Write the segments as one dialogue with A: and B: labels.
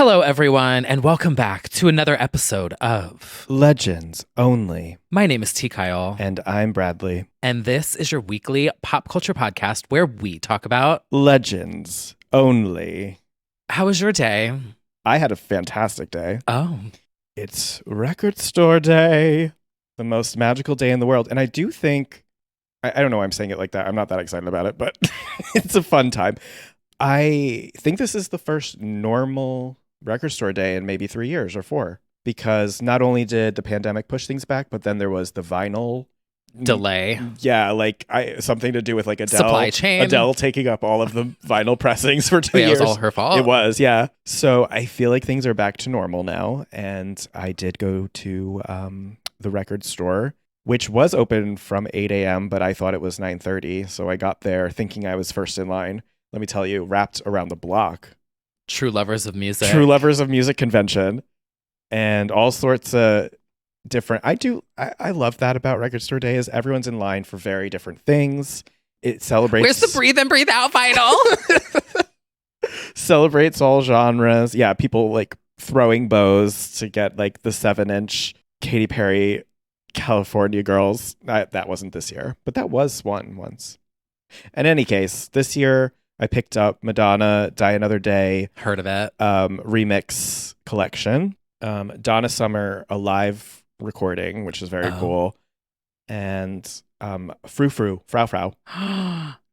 A: Hello, everyone, and welcome back to another episode of
B: Legends Only.
A: My name is T. Kyle,
B: And I'm Bradley.
A: and this is your weekly pop culture podcast where we talk about
B: Legends Only.
A: how was your day?
B: I had a fantastic day.
A: Oh,
B: It's record store day, the most magical day in the world. And I do think, I don't know why I'm saying it like that. I'm not that excited about it, but it's a fun time. I think this is the first normal record store day in maybe 3 years or 4, because not only did the pandemic push things back, but then there was the vinyl
A: delay.
B: Yeah, like something to do with like Adele.
A: Supply chain.
B: Adele taking up all of the vinyl pressings for 2
A: Yeah,
B: years.
A: it was all her fault.
B: It was, yeah. So I feel like things are back to normal now. And I did go to the record store, which was open from 8 a.m., but I thought it was 9:30. So I got there thinking I was first in line. Let me tell you, wrapped around the block.
A: True lovers of music.
B: True Lovers of Music convention. And all sorts of different. I love that about record store day is everyone's in line for very different things. It celebrates.
A: Where's the breathe in, breathe out vinyl?
B: Celebrates all genres. Yeah, people like throwing bows to get like the 7-inch Katy Perry California Girls. That wasn't this year, but that was one once. In any case, this year I picked up Madonna Die Another Day
A: Heard of it.
B: remix collection. Donna Summer, a live recording, which is very cool. And Frou Frau,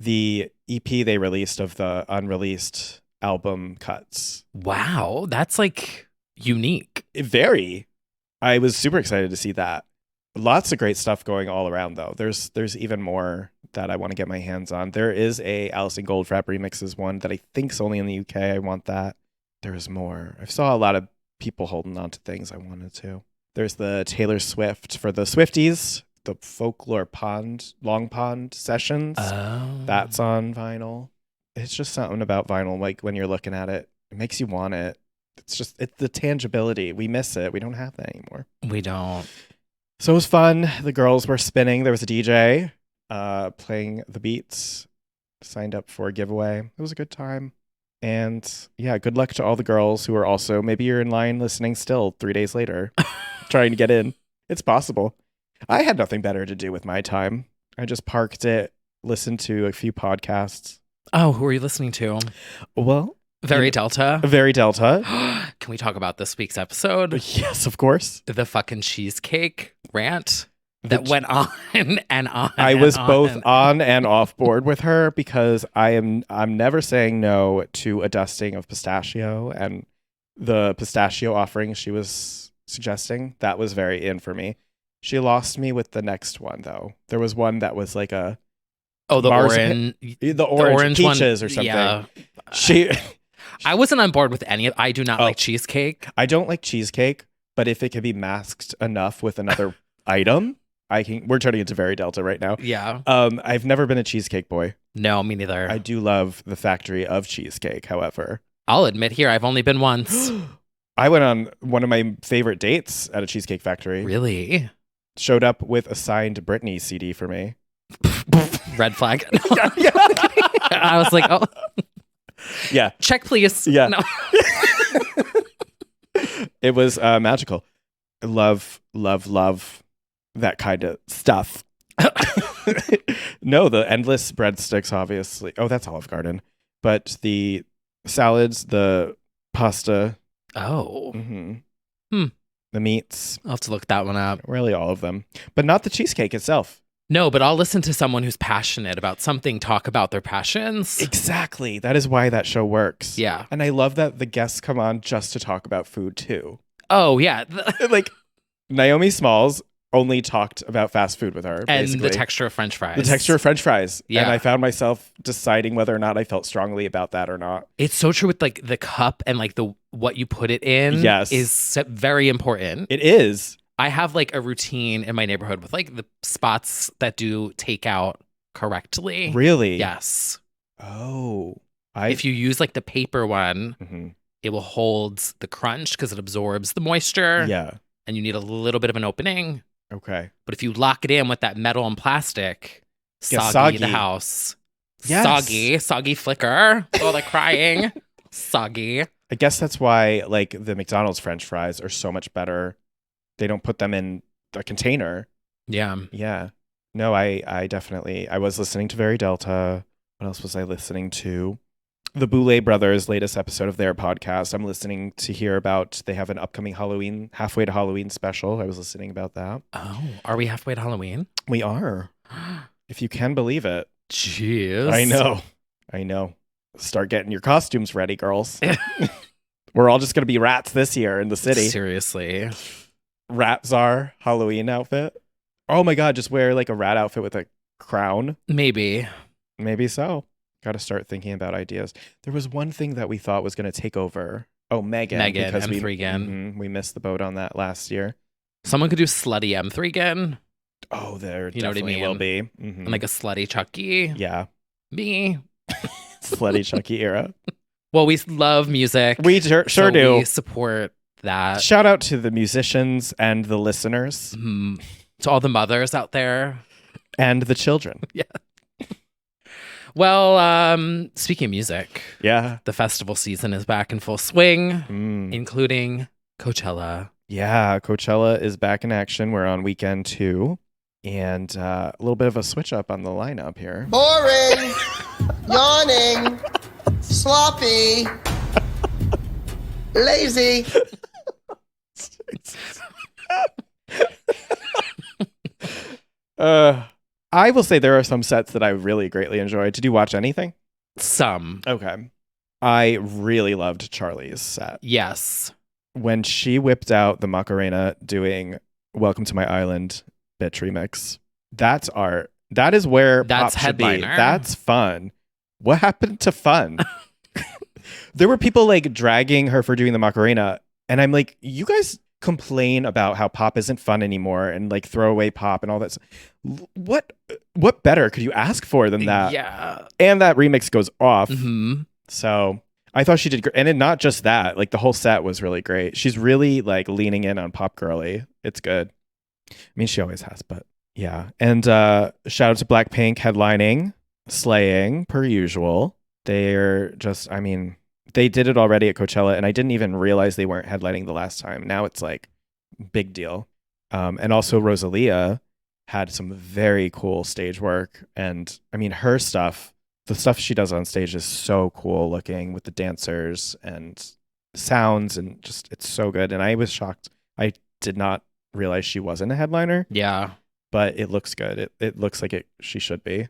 B: the EP they released of the unreleased album cuts.
A: Wow, that's like unique.
B: Very. I was super excited to see that. Lots of great stuff going all around, though. There's even more that I want to get my hands on. There is a Alison Goldfrapp remixes one that I think's only in the UK. I want that. There is more. I saw a lot of people holding on to things I wanted to. There's the Taylor Swift for the Swifties, the Folklore Long Pond sessions.
A: Oh.
B: That's on vinyl. It's just something about vinyl, like when you're looking at it, it makes you want it. It's the tangibility. We miss it. We don't have that anymore.
A: We don't.
B: So it was fun. The girls were spinning. There was a DJ playing the beats. Signed up for a giveaway. It was a good time. And yeah, good luck to all the girls who are also, maybe you're in line listening still 3 days later, trying to get in. It's possible. I had nothing better to do with my time. I just parked it, listened to a few podcasts.
A: Oh, who are you listening to?
B: Well,
A: Very Delta.
B: Very Delta.
A: Can we talk about this week's episode?
B: Yes, of course.
A: The fucking cheesecake rant that went on and on.
B: I
A: and
B: was
A: on.
B: both on and off board with her because I'm never saying no to a dusting of pistachio, and the pistachio offering she was suggesting, that was very in for me. She lost me with the next one though. There was one that was like a
A: the
B: orange peaches
A: one,
B: or something.
A: Yeah.
B: She
A: I wasn't on board with any of. I do not like cheesecake.
B: I don't like cheesecake, but if it can be masked enough with another item, I can. We're turning into Very Delta right now.
A: Yeah.
B: I've never been a cheesecake boy.
A: No, me neither.
B: I do love the factory of cheesecake, however.
A: I'll admit here, I've only been once.
B: I went on one of my favorite dates at a cheesecake factory.
A: Really?
B: Showed up with a signed Britney CD for me.
A: Red flag. I was like, oh.
B: Yeah.
A: Check, please.
B: Yeah.
A: No.
B: It was magical. I love that kind of stuff. No, the endless breadsticks, obviously. Oh, that's Olive Garden. But the salads, the pasta.
A: Oh.
B: Mm-hmm. The meats.
A: I'll have to look that one up.
B: Really all of them. But not the cheesecake itself.
A: No, but I'll listen to someone who's passionate about something talk about their passions.
B: Exactly. That is why that show works.
A: Yeah.
B: And I love that the guests come on just to talk about food too.
A: Oh, yeah.
B: Like Naomi Smalls only talked about fast food with her.
A: And
B: basically.
A: the texture of French fries.
B: The texture of French fries.
A: Yeah.
B: And I found myself deciding whether or not I felt strongly about that or not.
A: It's so true with like the cup and like the what you put it in.
B: Yes.
A: Is very important.
B: It is.
A: I have like a routine in my neighborhood with like the spots that do takeout correctly.
B: Really?
A: Yes.
B: Oh.
A: If you use like the paper one,
B: Mm-hmm.
A: it will hold the crunch because it absorbs the moisture.
B: Yeah.
A: And you need a little bit of an opening.
B: Okay.
A: But if you lock it in with that metal and plastic,
B: Gets
A: soggy the
B: soggy.
A: house.
B: Yes.
A: Soggy flicker. All the crying. Soggy.
B: I guess that's why like the McDonald's French fries are so much better. They don't put them in a container.
A: Yeah.
B: Yeah. No, I definitely I was listening to Very Delta. What else was I listening to? The Boulay Brothers' latest episode of their podcast. I'm listening to hear about they have an upcoming Halloween, halfway to Halloween special. I was listening about that.
A: Oh, are we halfway to Halloween?
B: We are. If you can believe it.
A: Jeez.
B: I know. Start getting your costumes ready, girls. We're all just going to be rats this year in the city.
A: Seriously.
B: Rat Czar Halloween outfit. Oh my God, just wear like a rat outfit with a crown.
A: Maybe
B: so. Got to start thinking about ideas. There was one thing that we thought was going to take over. Oh, Megan.
A: Because
B: M3gan. We missed the boat on that last year.
A: Someone could do slutty M3gan.
B: Oh, there
A: you know what I mean?
B: Will be.
A: And like a slutty Chucky.
B: Yeah.
A: Me.
B: Slutty Chucky era.
A: Well, we love music.
B: We sure do.
A: We support that.
B: Shout out to the musicians and the listeners.
A: To all the mothers out there.
B: And the children.
A: Yeah. Well, speaking of music,
B: yeah,
A: the festival season is back in full swing, including Coachella.
B: Yeah, Coachella is back in action. We're on weekend 2, and a little bit of a switch up on the lineup here.
C: Boring, yawning, sloppy, lazy.
B: I will say there are some sets that I really greatly enjoyed. Did you watch anything?
A: Some.
B: Okay. I really loved Charlie's set.
A: Yes.
B: When she whipped out the Macarena doing Welcome to My Island bitch remix, that's art. That is where
A: that's
B: pop should be.
A: headliner.
B: That's fun. What happened to fun? There were people like dragging her for doing the Macarena, and I'm like, you guys complain about how pop isn't fun anymore and like throwaway pop and all that. What better could you ask for than that?
A: Yeah.
B: And that remix goes off.
A: Mm-hmm.
B: So I thought she did great. And not just that, like the whole set was really great. She's really like leaning in on pop girly. It's good. I mean, she always has, but yeah. And shout out to Blackpink headlining, slaying per usual. They're just, I mean, they did it already at Coachella, and I didn't even realize they weren't headlining the last time. Now it's like big deal. And also Rosalia had some very cool stage work. And I mean, her stuff, the stuff she does on stage is so cool looking with the dancers and sounds, and just, it's so good. And I was shocked. I did not realize she wasn't a headliner.
A: Yeah.
B: But it looks good. It looks like she should be.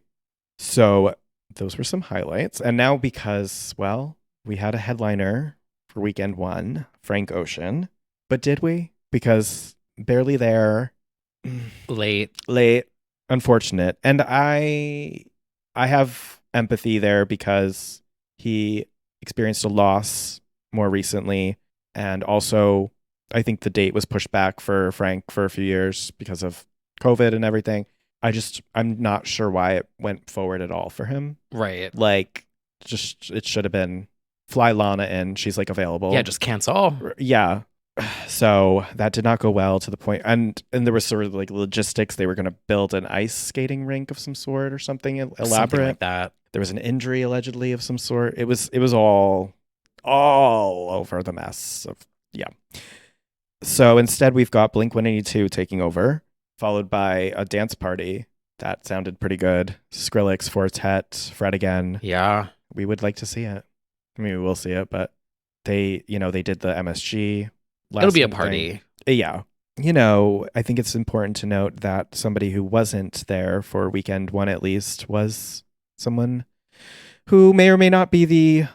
B: So those were some highlights. And now because, well, we had a headliner for weekend 1, Frank Ocean. But did we? Because barely there.
A: Late.
B: Unfortunate. And I have empathy there because he experienced a loss more recently. And also, I think the date was pushed back for Frank for a few years because of COVID and everything. I'm not sure why it went forward at all for him.
A: Right.
B: Like, just, it should have been fly Lana in. She's like available.
A: Yeah, just cancel.
B: Yeah. So that did not go well to the point. And there was sort of like logistics. They were going to build an ice skating rink of some sort or something elaborate.
A: Something like that.
B: There was an injury allegedly of some sort. It was all over the mess of, yeah. So instead we've got Blink-182 taking over, followed by a dance party that sounded pretty good. Skrillex, Fortet, Fred again.
A: Yeah.
B: We would like to see it. I mean, we will see it, but they did the MSG.
A: It'll be a party.
B: Yeah. I think it's important to note that somebody who wasn't there for weekend 1 at least was someone who may or may not be the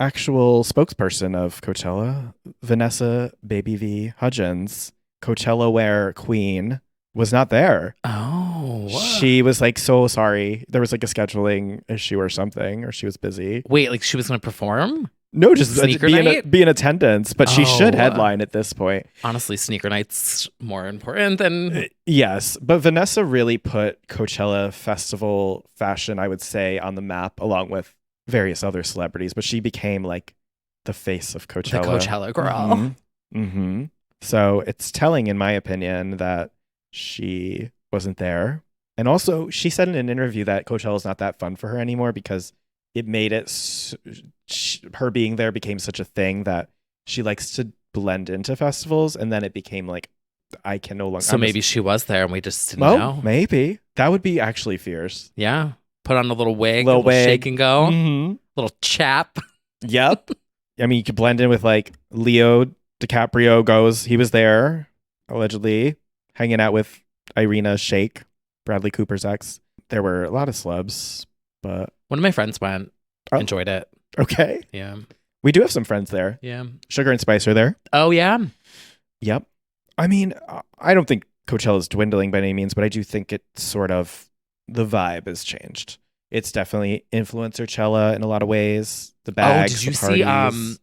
B: actual spokesperson of Coachella. Vanessa Baby V Hudgens, Coachella wear queen, was not there.
A: Oh.
B: She was like, so sorry. There was like a scheduling issue or something, or she was busy.
A: Wait, like she was going to perform?
B: No, just
A: Sneaker
B: be
A: night?
B: in attendance, but she should headline at this point.
A: Honestly, sneaker night's more important than...
B: Yes, but Vanessa really put Coachella festival fashion, I would say, on the map along with various other celebrities, but she became like the face of Coachella.
A: The Coachella girl.
B: Mm-hmm. Mm-hmm. So it's telling, in my opinion, that she wasn't there. And also, she said in an interview that Coachella is not that fun for her anymore because it made it her being there became such a thing that she likes to blend into festivals, and then it became like I can no longer.
A: So maybe she was there and we just didn't
B: well,
A: know.
B: maybe that would be actually fierce.
A: Yeah, put on a little wig,
B: Little
A: a little
B: wig.
A: shake and go,
B: Mm-hmm.
A: little chap.
B: Yep. I mean, you could blend in with like Leo DiCaprio he was there allegedly hanging out with Irina Shayk, Bradley Cooper's ex. There were a lot of celebs, but
A: One of my friends went,
B: Oh.
A: enjoyed it.
B: okay.
A: Yeah.
B: We do have some friends there.
A: Yeah.
B: Sugar and Spice are there.
A: Oh, yeah.
B: Yep. I mean, I don't think Coachella is dwindling by any means, but I do think it's sort of the vibe has changed. It's definitely influencer-chella in a lot of ways. The bags,
A: did you
B: the
A: see
B: parties.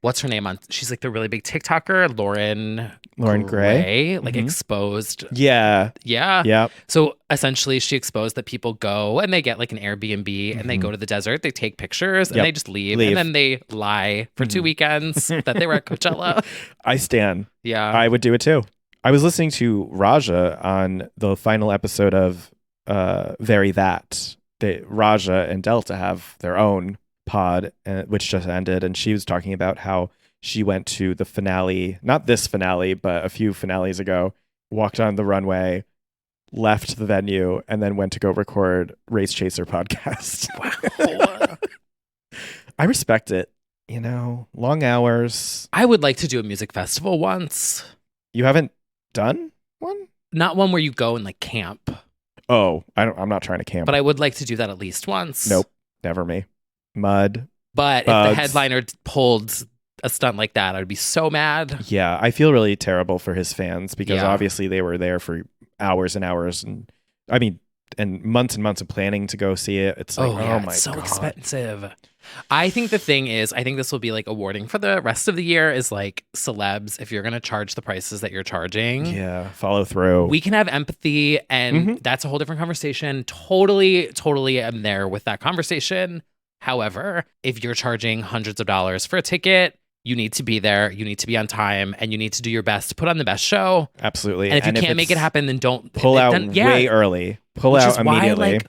A: what's her name on? She's like the really big TikToker, Lauren
B: Gray?
A: like
B: Mhm.
A: exposed.
B: Yeah.
A: Yeah.
B: Yep.
A: So essentially, she exposed that people go and they get like an Airbnb and they go to the desert, they take pictures and
B: Yep.
A: they just leave.
B: Leave.
A: And then they lie for 2 weekends that they were at Coachella.
B: I stan.
A: Yeah.
B: I would do it too. I was listening to Raja on the final episode of Very That. Raja and Delta have their own pod, which just ended, and she was talking about how she went to the finale, not this finale, but a few finales ago, walked on the runway, left the venue, and then went to go record Race Chaser podcast.
A: Wow.
B: I respect it. Long hours.
A: I would like to do a music festival once.
B: You haven't done one?
A: Not one where you go and like camp,
B: Oh, I'm not trying to camp.
A: but I would like to do that at least once.
B: Nope, never me. Mud.
A: But if
B: Bugs.
A: the headliner pulled a stunt like that, I'd be so mad.
B: Yeah, I feel really terrible for his fans because
A: Yeah.
B: obviously they were there for hours and hours, and months and months of planning to go see it. It's like, oh my
A: it's so
B: god,
A: expensive. I think the thing is, I think this will be like awarding for the rest of the year is like celebs. If you're going to charge the prices that you're charging,
B: Yeah, follow through.
A: we can have empathy, and that's a whole different conversation. Totally am there with that conversation. However, if you're charging hundreds of dollars for a ticket, you need to be there, you need to be on time, and you need to do your best to put on the best show.
B: Absolutely.
A: And if you can't
B: it's-
A: make it happen, then don't
B: pull out
A: then,
B: way early. Pull
A: Which
B: out
A: is why,
B: immediately.
A: like,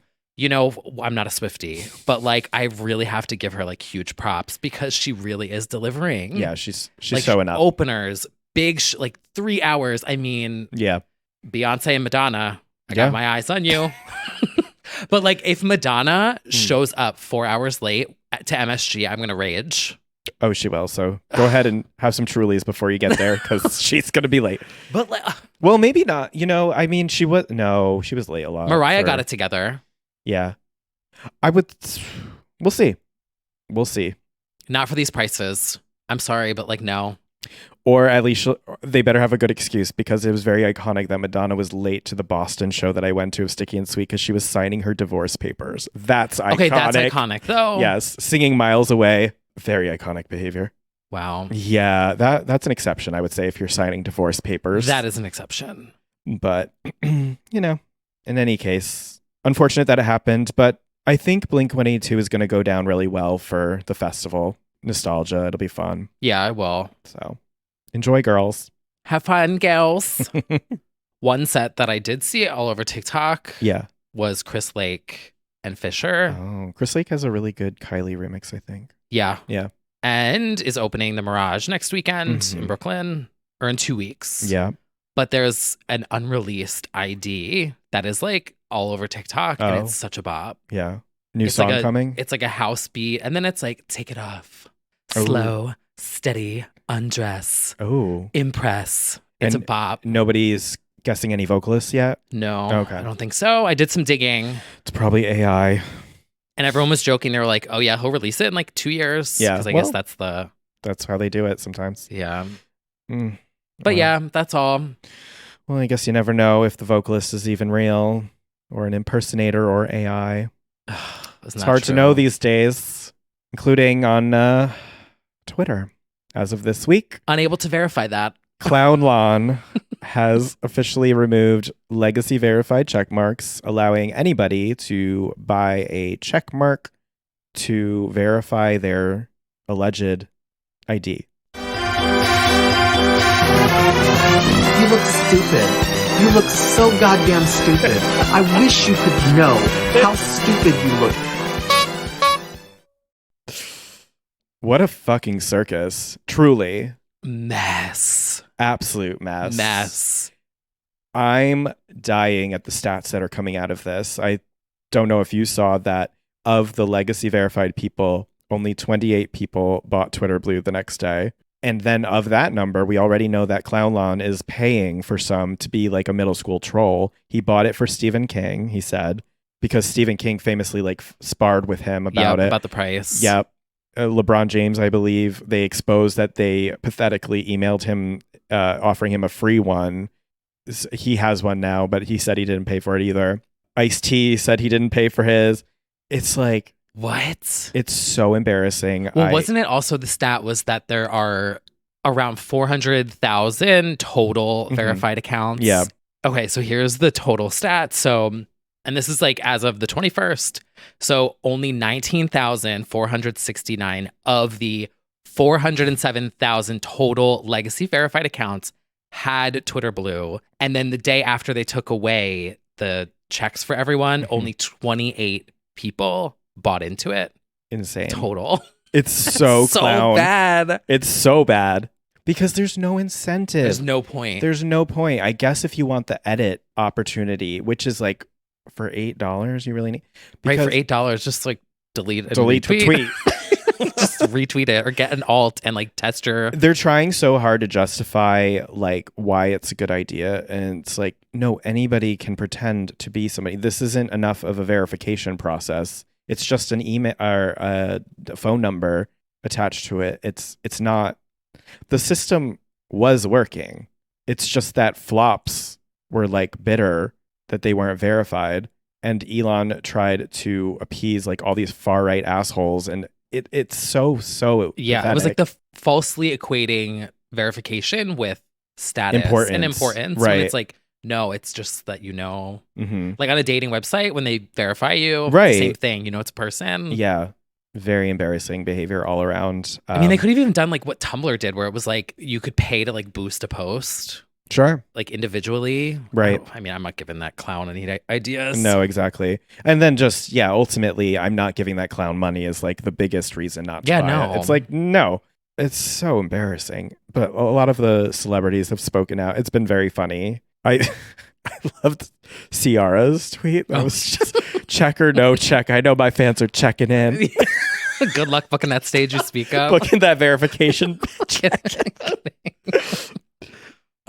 A: I'm not a Swiftie, but like I really have to give her like huge props because she really is delivering.
B: Yeah, she's
A: like,
B: showing up.
A: Openers, big, like 3 hours. I mean,
B: Yeah.
A: Beyonce and Madonna, I
B: Yeah.
A: got my eyes on you. But like if Madonna shows up 4 hours late to MSG, I'm going to rage.
B: Oh, she will. So go ahead and have some Trulies before you get there because she's going to be late.
A: But like,
B: Well, maybe not. She was late a lot.
A: Mariah got it together.
B: Yeah. We'll see. We'll see.
A: Not for these prices. I'm sorry, but like, no.
B: Or at least they better have a good excuse because it was very iconic that Madonna was late to the Boston show that I went to of Sticky and Sweet because she was signing her divorce papers. That's iconic.
A: Okay, that's iconic though.
B: Yes. Singing Miles Away. Very iconic behavior.
A: Wow.
B: Yeah, that's an exception, I would say, if you're signing divorce papers.
A: That is an exception.
B: But, in any case, unfortunate that it happened. But I think Blink-182 is going to go down really well for the festival. Nostalgia. It'll be fun.
A: Yeah, I will.
B: So enjoy, girls.
A: Have fun, gals. One set that I did see all over TikTok
B: Yeah.
A: was Chris Lake and Fisher.
B: Oh, Chris Lake has a really good Kylie remix, I think.
A: Yeah.
B: Yeah.
A: And is opening the Mirage next weekend
B: Mhm.
A: in Brooklyn, or in 2 weeks.
B: Yeah.
A: But there's an unreleased ID that is like all over TikTok, and
B: Oh.
A: it's such a bop.
B: Yeah. New
A: It's
B: song
A: like
B: coming?
A: It's like a house beat, and then it's like, take it off.
B: Oh.
A: Slow, steady, undress,
B: Oh.
A: impress. It's a
B: And
A: bop.
B: nobody's guessing any vocalists yet?
A: No,
B: Okay.
A: I don't think so. I did some digging,
B: It's probably AI.
A: and everyone was joking. They were like, "Oh yeah, he'll release it in like 2 years."
B: Yeah,
A: because I
B: well-
A: guess that's the
B: That's how they do it sometimes.
A: yeah.
B: Mm.
A: But
B: Well,
A: yeah, that's all.
B: Well, I guess you never know if the vocalist is even real or an impersonator or AI. It's hard to know these days, including on Twitter. As of this week,
A: Unable to verify that.
B: Clown Lawn has officially removed legacy verified check marks, allowing anybody to buy a check mark to verify their alleged ID.
D: You look stupid. You look so goddamn stupid. I wish you could know how stupid you look.
B: What a fucking circus. Truly.
A: Mess.
B: Absolute mess.
A: Mess.
B: I'm dying at the stats that are coming out of this. I don't know if you saw that of the legacy verified people, only 28 people bought Twitter Blue the next day. And then of that number, we already know that Clownlon is paying for some to be like a middle school troll. He bought it for Stephen King, he said, because Stephen King famously like sparred with him about it.
A: About the price.
B: Yep. LeBron James, I believe, they exposed that they pathetically emailed him offering him a free one. He has one now, but he said he didn't pay for it either. Ice-T said he didn't pay for his. It's like,
A: what?
B: It's so embarrassing.
A: Well, wasn't it also the stat was that there are around 400,000 total verified accounts?
B: Yeah.
A: Okay, so here's the total stat. So, and this is like as of the 21st. So only 19,469 of the 407,000 total legacy verified accounts had Twitter Blue. And then the day after they took away the checks for everyone, only 28 people bought into it.
B: Insane.
A: Total.
B: It's so clown.
A: Bad.
B: It's so bad because there's no incentive.
A: There's no point.
B: There's no point. I guess if you want the edit opportunity, which is like for $8, you really need.
A: Right, for $8, just like delete
B: the tweet.
A: Just retweet it or get an alt and like test your.
B: They're trying so hard to justify like why it's a good idea, and it's like, no, anybody can pretend to be somebody. This isn't enough of a verification process. It's just an email or a phone number attached to it. It's not. The system was working. It's just that flops were like bitter that they weren't verified, and Elon tried to appease like all these far right assholes, and it's so
A: yeah.
B: pathetic.
A: It was like the falsely equating verification with status and importance.
B: Right.
A: When it's like, no, it's just that like on a dating website when they verify you,
B: right?
A: Same thing. It's a person.
B: Yeah. Very embarrassing behavior all around.
A: I mean, they could have even done like what Tumblr did, where it was like you could pay to like boost a post.
B: Sure.
A: Like individually.
B: Right.
A: I mean, I'm not giving that clown any ideas.
B: No, exactly. And then just, ultimately, I'm not giving that clown money is like the biggest reason not to buy it. It's like, no, it's so embarrassing. But a lot of the celebrities have spoken out. It's been very funny. I loved Ciara's tweet. That was just check or no check. I know my fans are checking in.
A: Good luck booking that stage you speak of.
B: Booking that verification.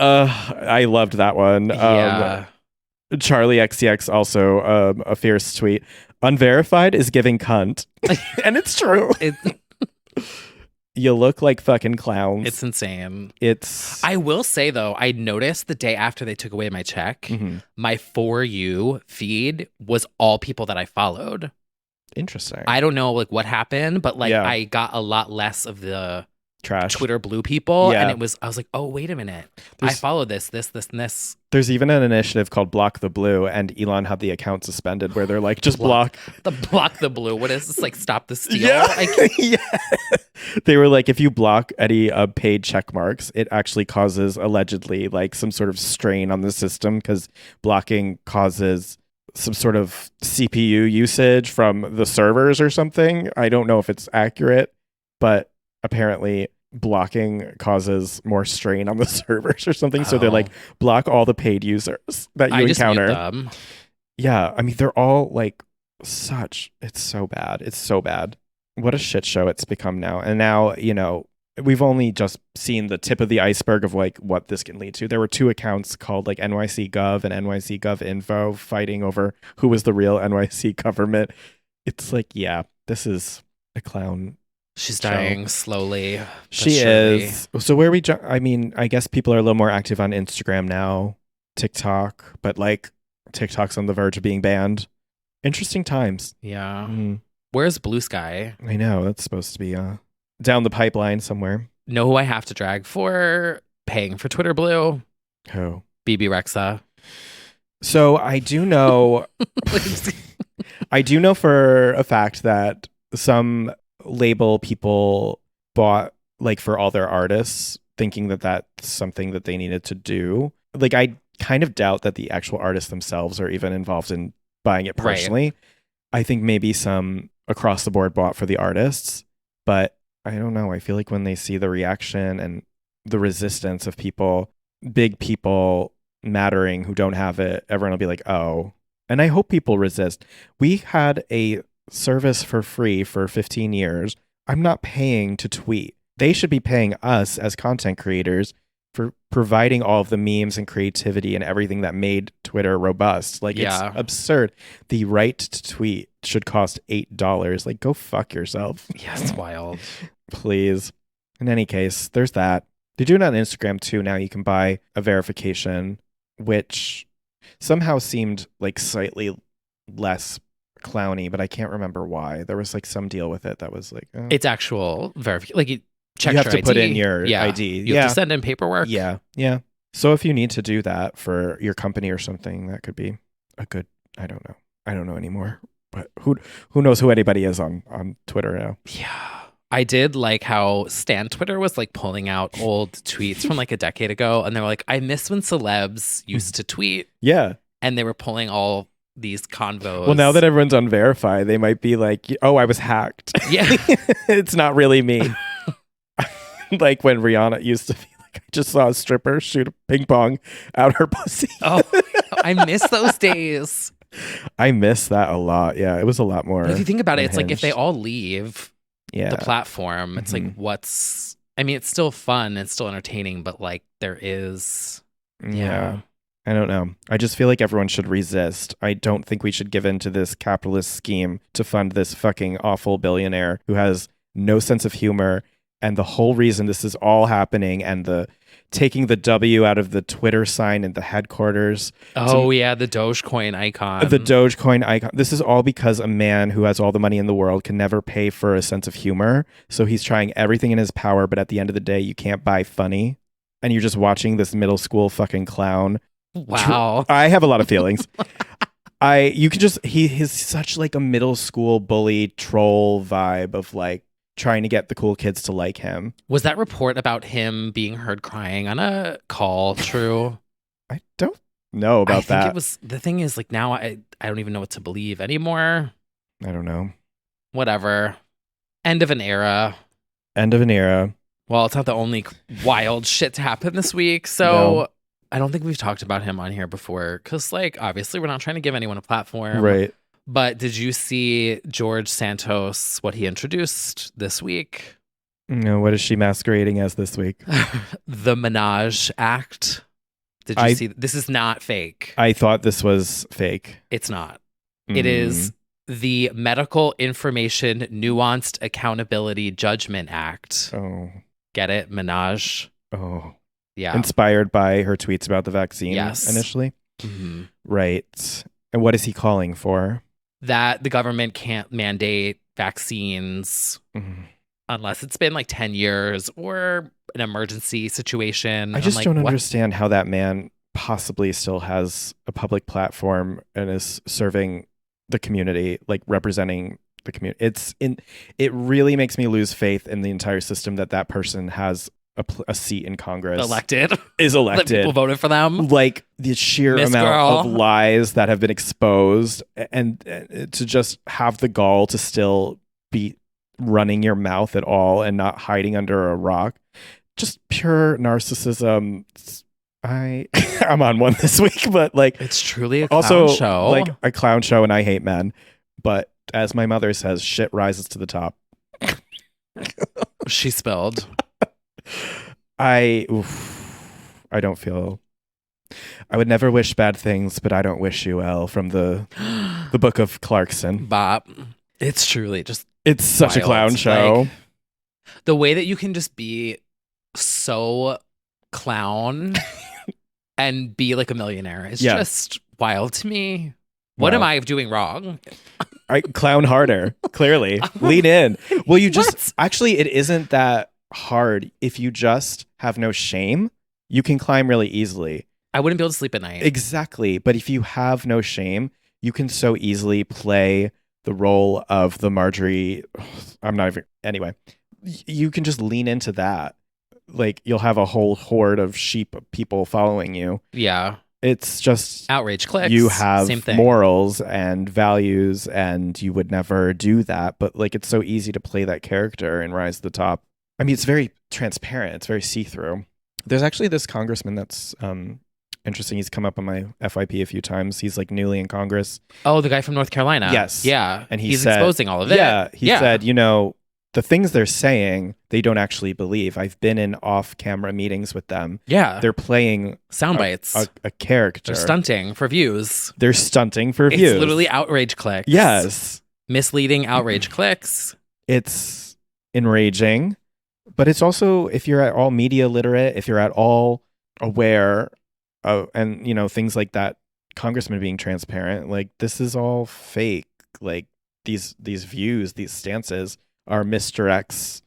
B: I loved that one.
A: Yeah.
B: Charlie XCX also a fierce tweet. Unverified is giving cunt. And it's true. You look like fucking clowns.
A: It's insane.
B: I
A: will say though, I noticed the day after they took away my check, my For You feed was all people that I followed.
B: Interesting.
A: I don't know like what happened, but like I got a lot less of the
B: trash
A: Twitter Blue people, and I was like, oh wait a minute, I follow this, and this.
B: There's even an initiative called Block the Blue, and Elon had the account suspended where they're like, just block
A: the blue. What is this? Like, stop the steal?
B: Yeah. They were like, if you block any paid check marks, it actually causes allegedly like some sort of strain on the system because blocking causes some sort of CPU usage from the servers or something. I don't know if it's accurate, but apparently blocking causes more strain on the servers or something. So they're like, block all the paid users that you encounter. Yeah. I mean, they're all like it's so bad. It's so bad. What a shit show it's become now. And now, we've only just seen the tip of the iceberg of like what this can lead to. There were two accounts called like NYC Gov and NYC Gov Info fighting over who was the real NYC government. It's like, this is a clown.
A: She's dying slowly.
B: She is. So where I mean, I guess people are a little more active on Instagram now, TikTok, but like TikTok's on the verge of being banned. Interesting times.
A: Yeah. Where's Blue Sky?
B: I know. That's supposed to be down the pipeline somewhere.
A: Know who I have to drag for paying for Twitter Blue?
B: Who?
A: BB Rexa.
B: So I do know. I do know for a fact that some label people bought like for all their artists, thinking that that's something that they needed to do. Like I kind of doubt that the actual artists themselves are even involved in buying it personally. Right. I think maybe some across the board bought for the artists, but I don't know. I feel like when they see the reaction and the resistance of people, big people mattering who don't have it, everyone will be like, oh. And I hope people resist. We had a service for free for 15 years. I'm not paying to tweet. They should be paying us as content creators for providing all of the memes and creativity and everything that made Twitter robust. Like, it's absurd. The right to tweet should cost $8. Like, go fuck yourself.
A: Yeah, it's wild.
B: Please. In any case, there's that. They do it on Instagram too. Now you can buy a verification, which somehow seemed like slightly less clowny, but I can't remember why. There was like some deal with it that was like,
A: it's actual verification. Like, it checks
B: you have
A: your
B: to
A: ID.
B: put in your ID.
A: You have to send in paperwork.
B: Yeah. So if you need to do that for your company or something, that could be a good, I don't know anymore. But who knows who anybody is on Twitter now.
A: Yeah. I did like how Stan Twitter was like pulling out old tweets from like a decade ago. And they were like, I miss when celebs used to tweet.
B: Yeah.
A: And they were pulling all these convos.
B: Well, now that everyone's Unverified, they might be like, oh, I was hacked.
A: Yeah.
B: It's not really me. Like when Rihanna used to be like, I just saw a stripper shoot a ping pong out her pussy.
A: Oh, I miss those days.
B: I miss that a lot. Yeah, it was a lot more.
A: But if you think about it, it's
B: unhinged.
A: like if they all leave the platform, it's like I mean, it's still fun, it's still entertaining, but like there is.
B: Yeah. I don't know. I just feel like everyone should resist. I don't think we should give in to this capitalist scheme to fund this fucking awful billionaire who has no sense of humor. And the whole reason this is all happening and the taking the W out of the Twitter sign in the headquarters.
A: Oh, yeah, the Dogecoin icon.
B: The Dogecoin icon. This is all because a man who has all the money in the world can never pay for a sense of humor. So he's trying everything in his power, but at the end of the day, you can't buy funny. And you're just watching this middle school fucking clown.
A: Wow.
B: I have a lot of feelings. He's such like a middle school bully troll vibe of like, trying to get the cool kids to like him.
A: Was that report about him being heard crying on a call true?
B: I don't know about that.
A: I think it was. The thing is, like, now I don't even know what to believe anymore.
B: I don't know.
A: Whatever. End of an era.
B: End of an era.
A: Well, it's not the only wild shit to happen this week. So
B: No.
A: I don't think we've talked about him on here before. Because, like, obviously we're not trying to give anyone a platform.
B: Right.
A: But did you see George Santos, what he introduced this week?
B: No, what is she masquerading as this week?
A: The Minaj Act. Did you see? This is not fake.
B: I thought this was fake.
A: It's not. It is the Medical Information Nuanced Accountability Judgment Act.
B: Oh.
A: Get it? Minaj.
B: Oh.
A: Yeah.
B: Inspired by her tweets about the vaccine initially?
A: Mm-hmm.
B: Right. And what is he calling for?
A: That the government can't mandate vaccines unless it's been like 10 years or an emergency situation.
B: I just don't understand how that man possibly still has a public platform and is serving the community, like representing the community. It really makes me lose faith in the entire system that person has a seat in Congress. Is elected.
A: That people voted for them.
B: Like the sheer amount of lies that have been exposed and to just have the gall to still be running your mouth at all and not hiding under a rock. Just pure narcissism. I'm on one this week, but like
A: it's truly a clown show.
B: Like a clown show, and I hate men. But as my mother says, shit rises to the top.
A: She spilled.
B: I don't feel. I would never wish bad things, but I don't wish you well from the book of Clarkson.
A: Bop. It's truly just.
B: It's such
A: wild.
B: A clown show.
A: Like, the way that you can just be so clown and be like a millionaire is just wild to me. What am I doing wrong?
B: I clown harder. Clearly, lean in. Well, you just actually, it isn't that hard. If you just have no shame, you can climb really easily.
A: I wouldn't be able to sleep at night.
B: Exactly. But if you have no shame, you can so easily play the role of the Marjorie. I'm not even. Anyway, you can just lean into that. Like you'll have a whole horde of sheep people following you.
A: Yeah.
B: It's just
A: outrage clicks.
B: you have
A: Same thing.
B: morals and values, and you would never do that. But like, it's so easy to play that character and rise to the top. I mean, it's very transparent. It's very see-through. There's actually this congressman that's interesting. He's come up on my FYP a few times. He's like newly in Congress.
A: Oh, the guy from North Carolina.
B: Yes.
A: Yeah.
B: And
A: he's
B: said,
A: exposing all of it.
B: Yeah. He said, the things they're saying, they don't actually believe. I've been in off-camera meetings with them.
A: Yeah.
B: They're playing
A: sound bites.
B: A character.
A: They're stunting for views.
B: Views.
A: It's literally outrage clicks.
B: Yes.
A: Misleading outrage clicks.
B: It's enraging, but it's also, if you're at all media literate, if you're at all aware of, and things like that, congressman being transparent, like, this is all fake. Like, these views, these stances are misdirects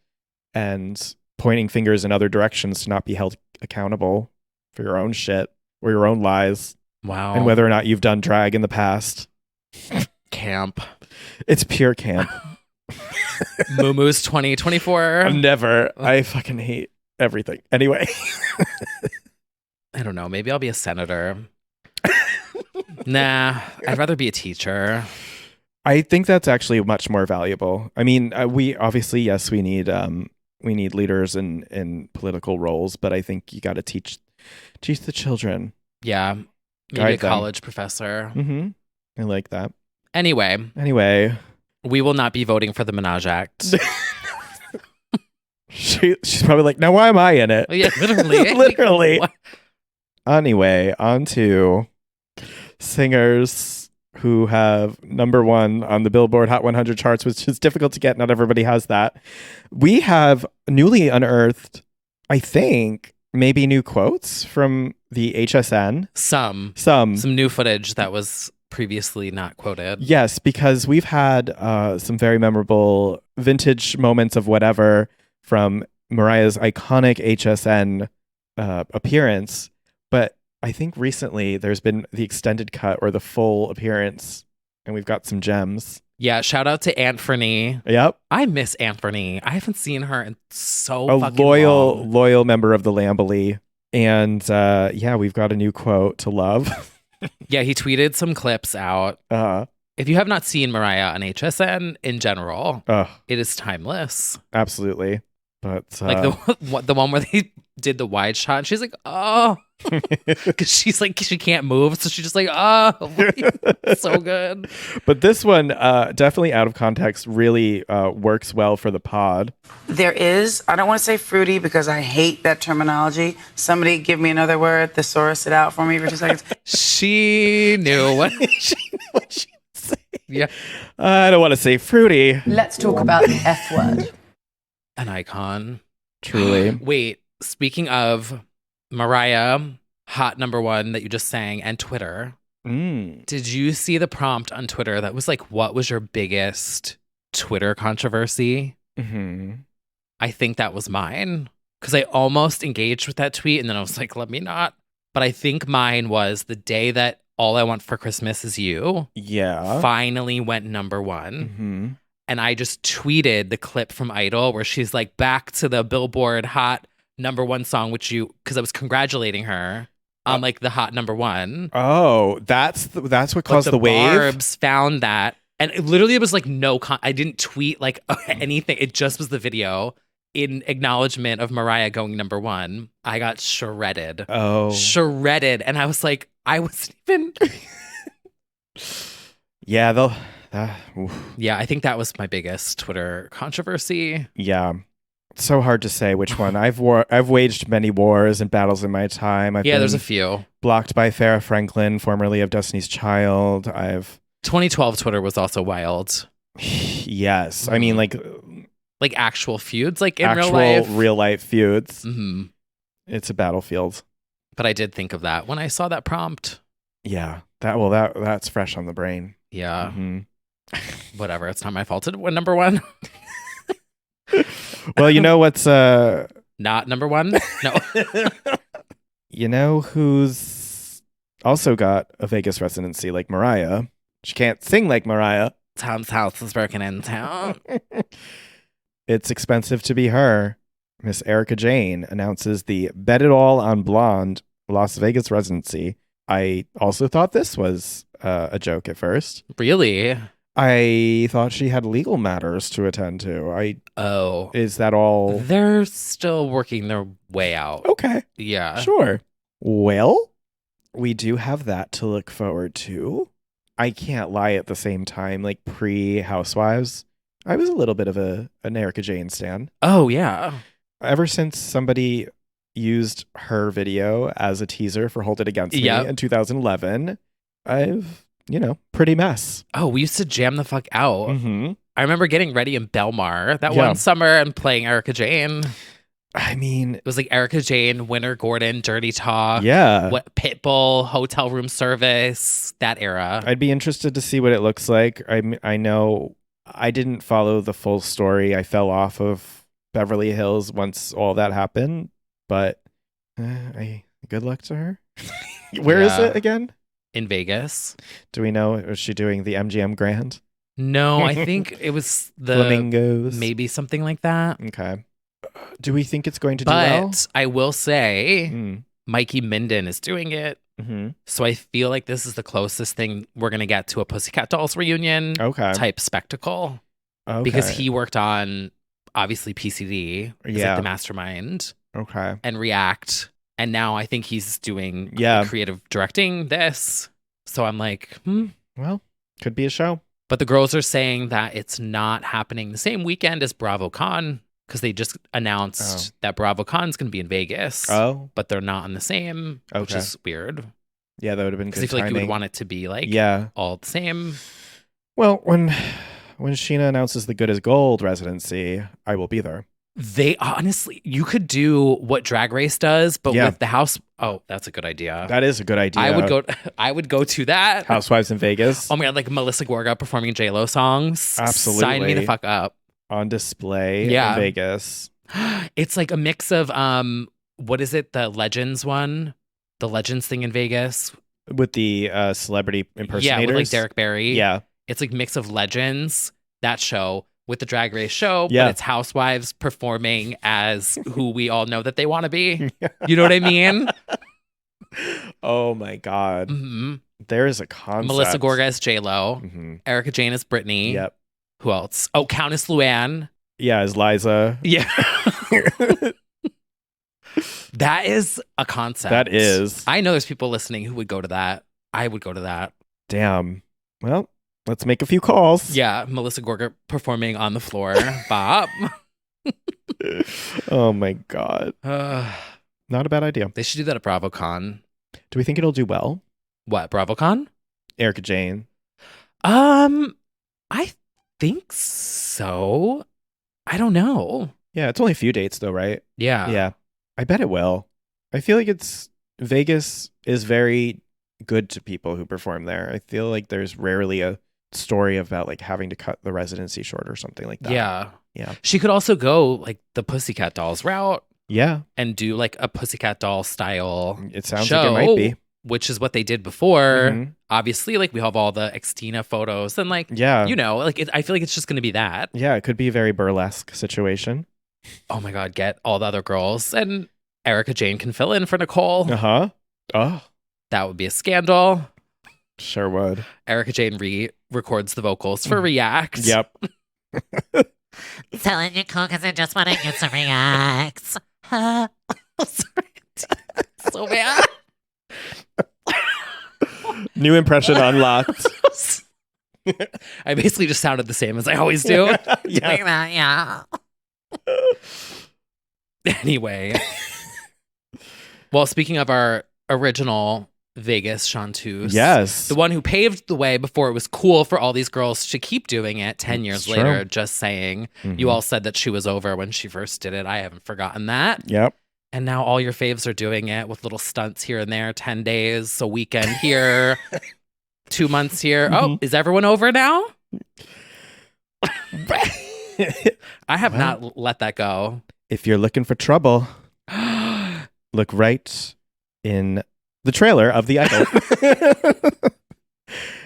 B: and pointing fingers in other directions to not be held accountable for your own shit or your own lies.
A: Wow.
B: And whether or not you've done drag in the past.
A: Camp.
B: It's pure camp.
A: Moo-Moo's 2024.
B: Never. I fucking hate everything. Anyway.
A: I don't know. Maybe I'll be a senator. Nah, I'd rather be a teacher.
B: I think that's actually much more valuable. I mean, we obviously, yes, we need leaders in political roles, but I think you got to teach the children.
A: Yeah, maybe a college professor.
B: Mm-hmm. I like that.
A: Anyway, we will not be voting for the Minaj Act.
B: She's probably like, now why am I in it?
A: Yeah, literally.
B: Literally. Anyway, on to singers who have number one on the Billboard Hot 100 charts, which is difficult to get. Not everybody has that. We have newly unearthed, I think, maybe new quotes from the HSN.
A: Some new footage that was previously not quoted.
B: Yes, because we've had some very memorable vintage moments of whatever from Mariah's iconic HSN appearance. But I think recently there's been the extended cut or the full appearance, and we've got some gems.
A: Yeah, shout out to Aunt Fernie.
B: Yep.
A: I miss Aunt Fernie. I haven't seen her in so fucking
B: long. Loyal member of the Lamberley. And we've got a new quote to love.
A: Yeah, he tweeted some clips out. If you have not seen Mariah on HSN in general, it is timeless.
B: Absolutely. But
A: like the one where they did the wide shot, and she's like, oh, because she's like, she can't move, so she's just like, oh, so good.
B: But this one, definitely out of context, really works well for the pod.
E: There is, I don't want to say fruity because I hate that terminology. Somebody give me another word, thesaurus it out for me for 2 seconds.
A: She knew what
B: she would say.
A: Yeah.
B: I don't want to say fruity.
F: Let's talk about the F word.
A: An icon.
B: Truly.
A: Wait, speaking of Mariah, hot number one that you just sang, and Twitter. Did you see the prompt on Twitter that was like, what was your biggest Twitter controversy?
B: Mm-hmm.
A: I think that was mine, because I almost engaged with that tweet and then I was like, let me not. But I think mine was the day that All I Want for Christmas Is You finally went number one.
B: Mm-hmm.
A: And I just tweeted the clip from Idol where she's like, back to the Billboard hot number one song, because I was congratulating her on like the hot number one.
B: Oh, that's what caused the wave?
A: Barbs found that. And it literally was like I didn't tweet like anything. It just was the video in acknowledgement of Mariah going number one. I got shredded.
B: Oh.
A: Shredded. And I was like, I wasn't even...
B: Yeah,
A: yeah, I think that was my biggest Twitter controversy.
B: Yeah. It's so hard to say which one. I've waged many wars and battles in my time.
A: There's a few.
B: Blocked by Farrah Franklin, formerly of Destiny's Child.
A: 2012 Twitter was also wild.
B: Yes. I mean, like
A: actual feuds, like in
B: real life feuds.
A: Mm-hmm.
B: It's a battlefield.
A: But I did think of that when I saw that prompt.
B: Yeah. That's fresh on the brain.
A: Yeah.
B: Mm-hmm.
A: Whatever. It's not my fault it went number one.
B: Well, you know what's
A: not number one? No.
B: You know who's also got a Vegas residency like Mariah? She can't sing like Mariah.
A: Tom's house is broken into.
B: It's expensive to be her. Miss Erica Jane announces the Bet It All on Blonde Las Vegas residency. I also thought this was a joke at first.
A: Really?
B: I thought she had legal matters to attend to.
A: Oh.
B: Is that all?
A: They're still working their way out.
B: Okay.
A: Yeah.
B: Sure. Well, we do have that to look forward to. I can't lie at the same time, like pre-Housewives, I was a little bit of an Erica Jane stan.
A: Oh, yeah.
B: Ever since somebody used her video as a teaser for Hold It Against Me in 2011, I've, pretty mess.
A: Oh, we used to jam the fuck out.
B: Mm-hmm.
A: I remember getting ready in Belmar that one summer and playing Erica Jane.
B: I mean,
A: it was like Erica Jane, Winter Gordon, Dirty Talk, Pitbull, Hotel Room Service, that era.
B: I'd be interested to see what it looks like. I know I didn't follow the full story. I fell off of Beverly Hills once all that happened, but good luck to her. Where is it again?
A: In Vegas.
B: Do we know? Was she doing the MGM Grand?
A: No, I think it was the
B: Flamingos.
A: Maybe something like that.
B: Okay. Do we think it's going to do well?
A: But I will say, Mikey Minden is doing it.
B: Mm-hmm.
A: So I feel like this is the closest thing we're going to get to a Pussycat Dolls reunion type spectacle.
B: Okay.
A: Because he worked on, obviously, PCD, like the mastermind.
B: Okay.
A: And React. And now I think he's doing creative directing this. So I'm like,
B: well, could be a show.
A: But the girls are saying that it's not happening the same weekend as BravoCon because they just announced that BravoCon's going to be in Vegas.
B: Oh.
A: But they're not on the same, which is weird.
B: Yeah, that would have been good
A: because I feel
B: timing.
A: like you would want it to be like all the same.
B: Well, when Sheena announces the Good as Gold residency, I will be there.
A: They honestly, you could do what Drag Race does, but with the house. Oh, that's a good idea.
B: That is a good idea.
A: I would go to that.
B: Housewives in Vegas.
A: Oh my God, like Melissa Gorga performing J-Lo songs.
B: Absolutely.
A: Sign me the fuck up.
B: On display in Vegas.
A: It's like a mix of, what is it? The Legends one? The Legends thing in Vegas?
B: With the celebrity impersonators?
A: Yeah, with like Derek Barry.
B: Yeah.
A: It's like mix of Legends, that show, with the Drag Race show, but it's housewives performing as who we all know that they want to be. You know what I mean?
B: Oh my God.
A: Mm-hmm.
B: There is a concept.
A: Melissa Gorga as J-Lo. Mm-hmm. Erica Jane as Brittany.
B: Yep.
A: Who else? Oh, Countess Luann.
B: Yeah, as Liza.
A: Yeah. That is a concept.
B: That is.
A: I know there's people listening who would go to that. I would go to that.
B: Damn. Well, let's make a few calls.
A: Yeah, Melissa Gorga performing on the floor. Bob.
B: Oh my God. Not a bad idea.
A: They should do that at BravoCon.
B: Do we think it'll do well?
A: What, BravoCon?
B: Erica Jane.
A: I think so. I don't know.
B: Yeah, it's only a few dates though, right?
A: Yeah.
B: Yeah. I bet it will. I feel like Vegas is very good to people who perform there. I feel like there's rarely a story about like having to cut the residency short or something like that.
A: Yeah.
B: Yeah.
A: She could also go like the Pussycat Dolls route.
B: Yeah.
A: And do like a Pussycat Doll style
B: It sounds
A: show,
B: like it might be.
A: Which is what they did before.
B: Mhm.
A: Obviously, like we have all the Xtina photos and like,
B: Yeah.
A: I feel like it's just going to be that.
B: Yeah, it could be a very burlesque situation.
A: Oh my God, get all the other girls and Erica Jane can fill in for Nicole.
B: Uh-huh. Oh.
A: That would be a scandal.
B: Sure would.
A: Erica Jane records the vocals for React.
B: Yep.
G: Telling Nicole because I just want to get some reacts.
A: Sorry. So bad.
B: New impression unlocked.
A: I basically just sounded the same as I always do.
G: Yeah.
A: Anyway. Well, speaking of our original Vegas chanteuse.
B: Yes.
A: The one who paved the way before it was cool for all these girls to keep doing it 10 years
B: It's
A: later.
B: true.
A: Just saying.
B: Mhm.
A: You all said that she was over when she first did it. I haven't forgotten that.
B: Yep.
A: And now all your faves are doing it with little stunts here and there, 10 days, a weekend here, 2 months here. Oh, is everyone over now? I have not let that go.
B: If you're looking for trouble, look right in the trailer of The Idol.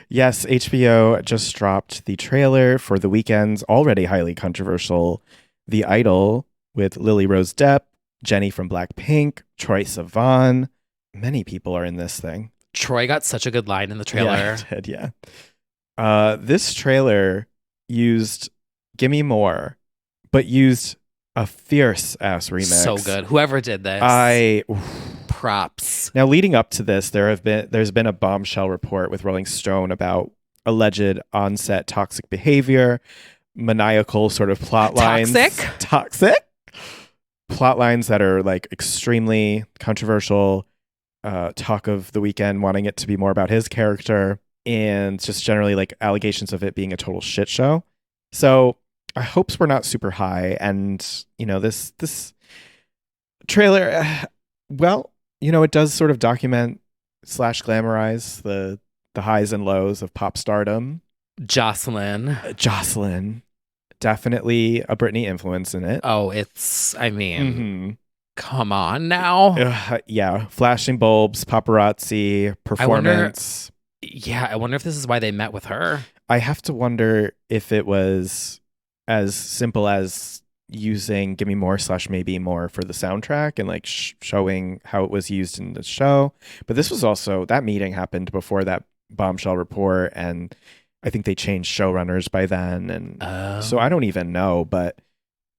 B: Yes, HBO just dropped the trailer for the weekend's already highly controversial The Idol with Lily Rose Depp, Jennie from Blackpink, Troye Sivan. Many people are in this thing.
A: Troy got such a good line in the
B: Yeah,
A: trailer.
B: it did, yeah. This trailer used Gimme More, but used a fierce ass remix.
A: So good. Whoever did this. Props.
B: Now, leading up to this, there's been a bombshell report with Rolling Stone about alleged on-set toxic behavior, maniacal sort of plot lines. Toxic plot lines that are like extremely controversial. Talk of the weekend wanting it to be more about his character, and just generally like allegations of it being a total shit show. So our hopes were not super high, and you know this trailer, well, you know, it does sort of document / glamorize the highs and lows of pop stardom.
A: Jocelyn.
B: Definitely a Britney influence in it.
A: Oh, come on now.
B: Yeah, flashing bulbs, paparazzi, performance.
A: I wonder if this is why they met with her.
B: I have to wonder if it was as simple as using Gimme More / maybe more for the soundtrack and like showing how it was used in the show. But this was also, that meeting happened before that bombshell report, and I think they changed showrunners by then. And so I don't even know, but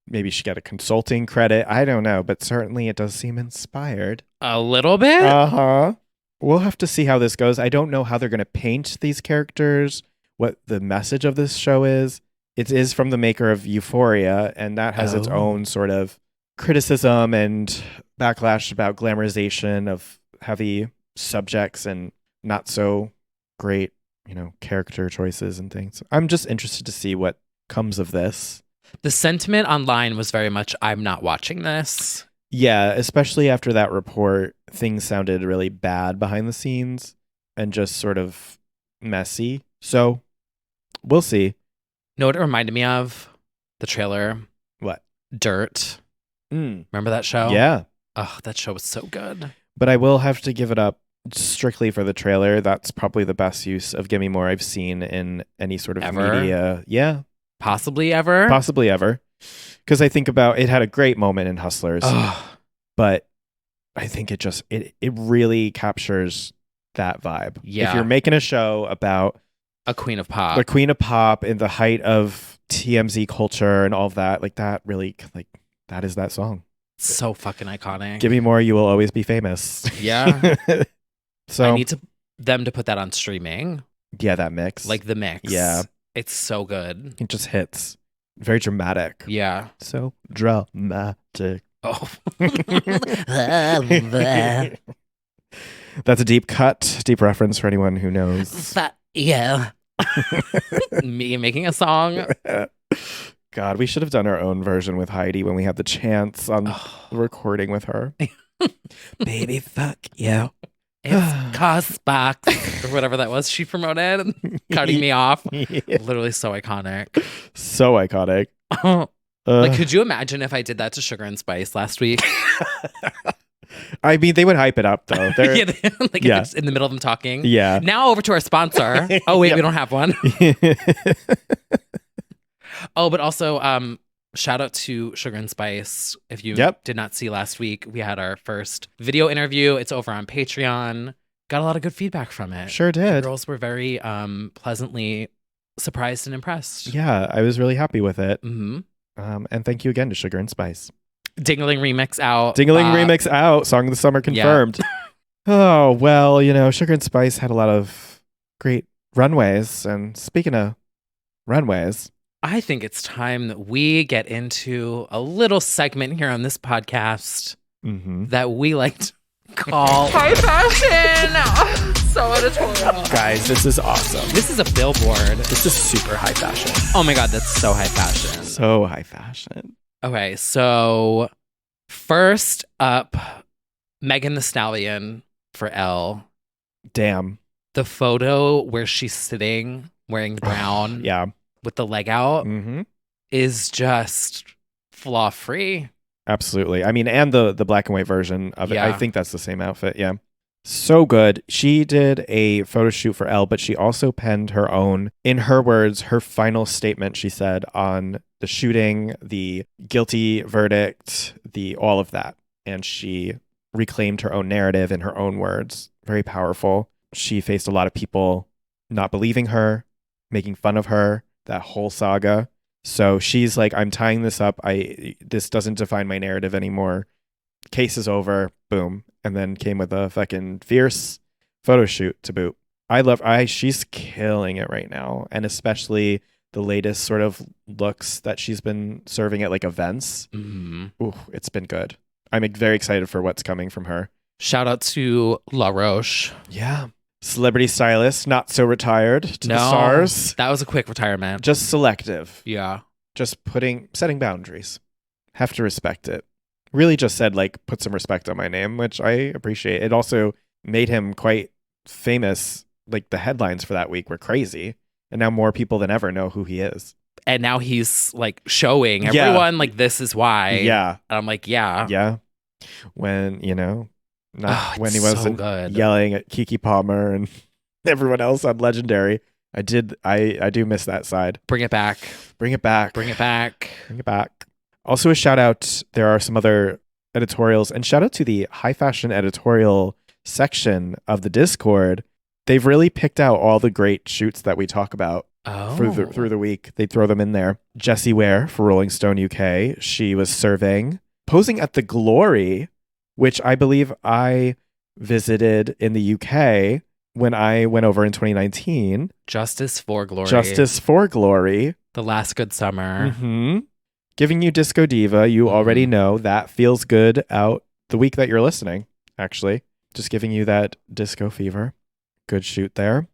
B: maybe she got a consulting credit. I don't know, but certainly it does seem inspired.
A: A little bit?
B: Uh-huh. We'll have to see how this goes. I don't know how they're going to paint these characters, what the message of this show is. It is from the maker of Euphoria, and that has its own sort of criticism and backlash about glamorization of heavy subjects and not so great, you know, character choices and things. I'm just interested to see what comes of this.
A: The sentiment online was very much, I'm not watching this.
B: Yeah, especially after that report, things sounded really bad behind the scenes and just sort of messy. So we'll see.
A: Know what it reminded me of? The trailer.
B: What?
A: Dirt. Remember that show?
B: Yeah.
A: Oh, that show was so good.
B: But I will have to give it up strictly for the trailer. That's probably the best use of Gimme More I've seen in any sort of media. Yeah.
A: Possibly ever.
B: Because I think about, it had a great moment in Hustlers, but I think it really captures that vibe.
A: Yeah.
B: If you're making a show about
A: a queen of pop,
B: in the height of TMZ culture and all of that, like that really, like that is that song.
A: So fucking iconic.
B: Give me more, you will always be famous.
A: Yeah.
B: So
A: I need them to put that on streaming.
B: Yeah, that mix.
A: Like the mix.
B: Yeah.
A: It's so good.
B: It just hits. Very dramatic.
A: Yeah.
B: So dramatic.
A: Oh.
B: That's a deep cut, deep reference for anyone who knows.
A: Yeah. Me making a song.
B: God, we should have done our own version with Heidi when we had the chance on recording with her. Baby, fuck you.
A: It's Cosbox or whatever that was she promoted, cutting me off.
B: Yeah.
A: Literally so iconic.
B: So iconic.
A: Like, could you imagine if I did that to Sugar and Spice last week?
B: I mean, they would hype it up though.
A: It's in the middle of them talking.
B: Yeah.
A: Now over to our sponsor. Oh wait, we don't have one. Oh, but also, shout out to Sugar and Spice. If you did not see last week, we had our first video interview. It's over on Patreon. Got a lot of good feedback from it.
B: Sure did.
A: The girls were very pleasantly surprised and impressed.
B: Yeah, I was really happy with it.
A: Mm-hmm.
B: And thank you again to Sugar and Spice.
A: Dingling remix out.
B: Remix out. Song of the summer confirmed. Yeah. Oh, well, you know, Sugar and Spice had a lot of great runways. And speaking of runways,
A: I think it's time that we get into a little segment here on this podcast that we like to call High Fashion. So editorial.
B: Guys, this is awesome.
A: This is a billboard.
B: This is super high fashion.
A: Oh my God, that's so high fashion.
B: So high fashion.
A: Okay, so first up, Megan Thee Stallion for Elle.
B: Damn.
A: The photo where she's sitting wearing brown.
B: Yeah.
A: With the leg out is just flaw free.
B: Absolutely. I mean, and the black and white version of it. I think that's the same outfit. Yeah. So good. She did a photo shoot for Elle, but she also penned her own, in her words, her final statement, she said, on the shooting, the guilty verdict, all of that. And she reclaimed her own narrative in her own words. Very powerful. She faced a lot of people not believing her, making fun of her, that whole saga. So she's like, I'm tying this up. This doesn't define my narrative anymore. Case is over. Boom. And then came with a fucking fierce photo shoot to boot. She's killing it right now. And especially the latest sort of looks that she's been serving at like events.
A: Mm-hmm.
B: Ooh, it's been good. I'm very excited for what's coming from her.
A: Shout out to La Roche.
B: Yeah. Celebrity stylist, not so retired to the stars.
A: That was a quick retirement.
B: Just selective.
A: Yeah.
B: Just setting boundaries. Have to respect it. Really just said, like, put some respect on my name, which I appreciate. It also made him quite famous. Like, the headlines for that week were crazy. And now more people than ever know who he is.
A: And now he's, like, showing everyone, like, this is why.
B: Yeah.
A: And I'm like, yeah.
B: Yeah. When, when he
A: so
B: wasn't
A: good.
B: yelling at Keke Palmer and everyone else on Legendary. I do miss that side.
A: Bring it back.
B: Bring it back.
A: Bring it back.
B: Bring it back. Also a shout out. There are some other editorials, and shout out to the high fashion editorial section of the Discord. They've really picked out all the great shoots that we talk about through the week. They throw them in there. Jessie Ware for Rolling Stone UK. She was posing at the Glory, which I believe I visited in the UK when I went over in 2019.
A: Justice for Glory.
B: Justice for Glory.
A: The last good summer.
B: Mm-hmm. Giving you Disco Diva. You already know that feels good out the week that you're listening, actually. Just giving you that disco fever. Good shoot there.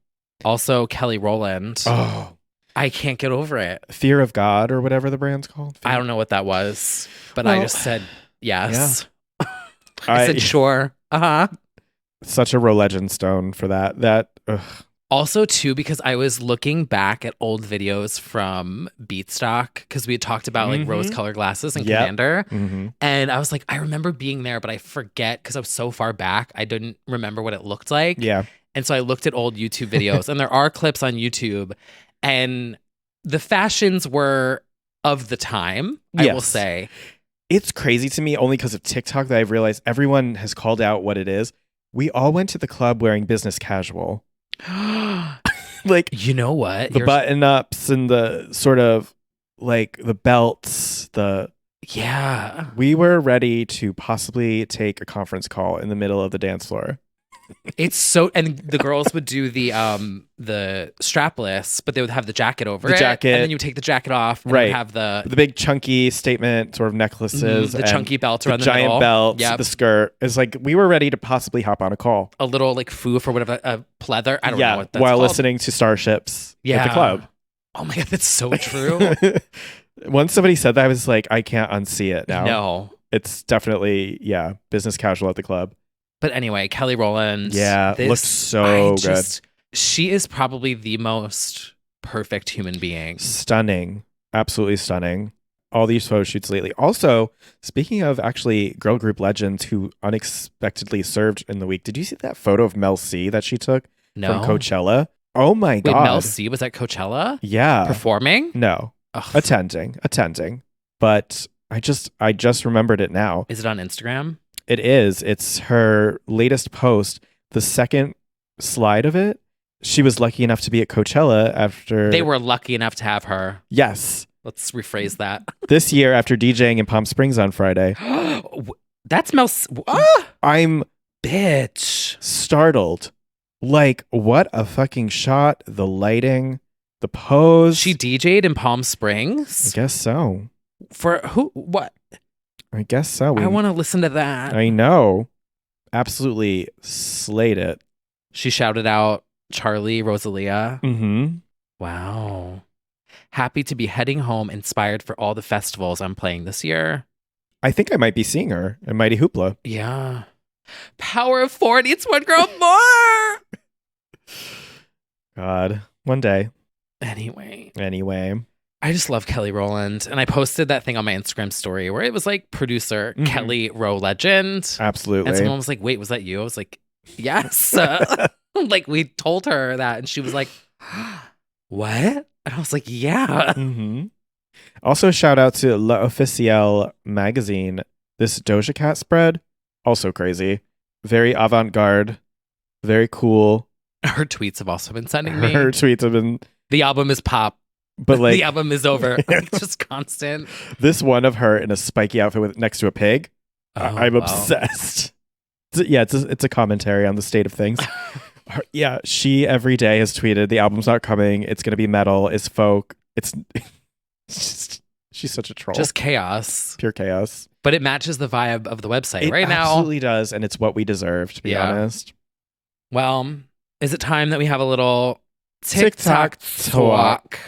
A: Also, Kelly Rowland.
B: Oh.
A: I can't get over it.
B: Fear of God or whatever the brand's called.
A: I don't know what that was, but I just said yes.
B: Yeah.
A: I said sure. Uh-huh.
B: Such a Legend stone for that. Ugh.
A: Also, too, because I was looking back at old videos from Beatstock, because we had talked about like rose-colored glasses and Commander.
B: Mm-hmm.
A: And I was like, I remember being there, but I forget because I was so far back. I didn't remember what it looked like.
B: Yeah.
A: And so I looked at old YouTube videos, and there are clips on YouTube. And the fashions were of the time, I will say.
B: It's crazy to me only because of TikTok that I've realized everyone has called out what it is. We all went to the club wearing business casual. Like,
A: you know what?
B: The button-ups and the sort of like the belts,
A: yeah.
B: We were ready to possibly take a conference call in the middle of the dance floor.
A: It's so, and the girls would do the strapless, but they would have the jacket over
B: the
A: it.
B: jacket,
A: and then you take the jacket off, and
B: right?
A: Have the
B: big chunky statement sort of necklaces,
A: the chunky belt around the
B: giant
A: middle.
B: belts, the skirt. It's like we were ready to possibly hop on a call,
A: a little like foof or whatever, a pleather. I don't know what that's
B: while
A: called.
B: listening to Starships at the club.
A: Oh my god, that's so true.
B: Once somebody said that, I was like, I can't unsee it now.
A: No,
B: it's definitely business casual at the club.
A: But anyway, Kelly Rowland.
B: Yeah, looks so good.
A: She is probably the most perfect human being.
B: Stunning. Absolutely stunning. All these photo shoots lately. Also, speaking of actually girl group legends who unexpectedly served in the week, did you see that photo of Mel C that she took from Coachella? Oh my God.
A: Wait, Mel C was at Coachella?
B: Yeah.
A: Performing?
B: No.
A: Ugh.
B: Attending. But I just remembered it now.
A: Is it on Instagram?
B: It is. It's her latest post. The second slide of it, she was lucky enough to be at Coachella after...
A: They were lucky enough to have her.
B: Yes.
A: Let's rephrase that.
B: This year after DJing in Palm Springs on Friday.
A: That's Mel...
B: I'm...
A: Bitch.
B: Startled. Like, what a fucking shot. The lighting, the pose.
A: She DJ'd in Palm Springs?
B: I guess so.
A: For who? What?
B: I guess so.
A: I want to listen to that.
B: I know. Absolutely slayed it.
A: She shouted out Charlie, Rosalia.
B: Mm-hmm.
A: Wow. Happy to be heading home, inspired for all the festivals I'm playing this year.
B: I think I might be seeing her in Mighty Hoopla.
A: Yeah. Power of 4 needs one girl more.
B: God. One day.
A: Anyway. I just love Kelly Rowland. And I posted that thing on my Instagram story where it was like producer Kelly Row Legend.
B: Absolutely.
A: And someone was like, wait, was that you? I was like, yes. Like we told her that. And she was like, what? And I was like, yeah.
B: Mm-hmm. Also, shout out to L'Officiel magazine. This Doja Cat spread, also crazy. Very avant-garde. Very cool.
A: Her tweets have also been sending me.
B: Her tweets have been,
A: The album is pop.
B: but like
A: The album is over. Like, just constant.
B: this one of her in a spiky outfit with next to a pig. I'm
A: wow.
B: obsessed. It's a commentary on the state of things. She every day has tweeted the album's not coming. It's gonna be metal. It's folk. It's she's such a troll.
A: Just chaos.
B: Pure chaos.
A: But it matches the vibe of the website
B: It
A: right now.
B: absolutely does, and it's what we deserve, to be honest.
A: Well, is it time that we have a little TikTok talk?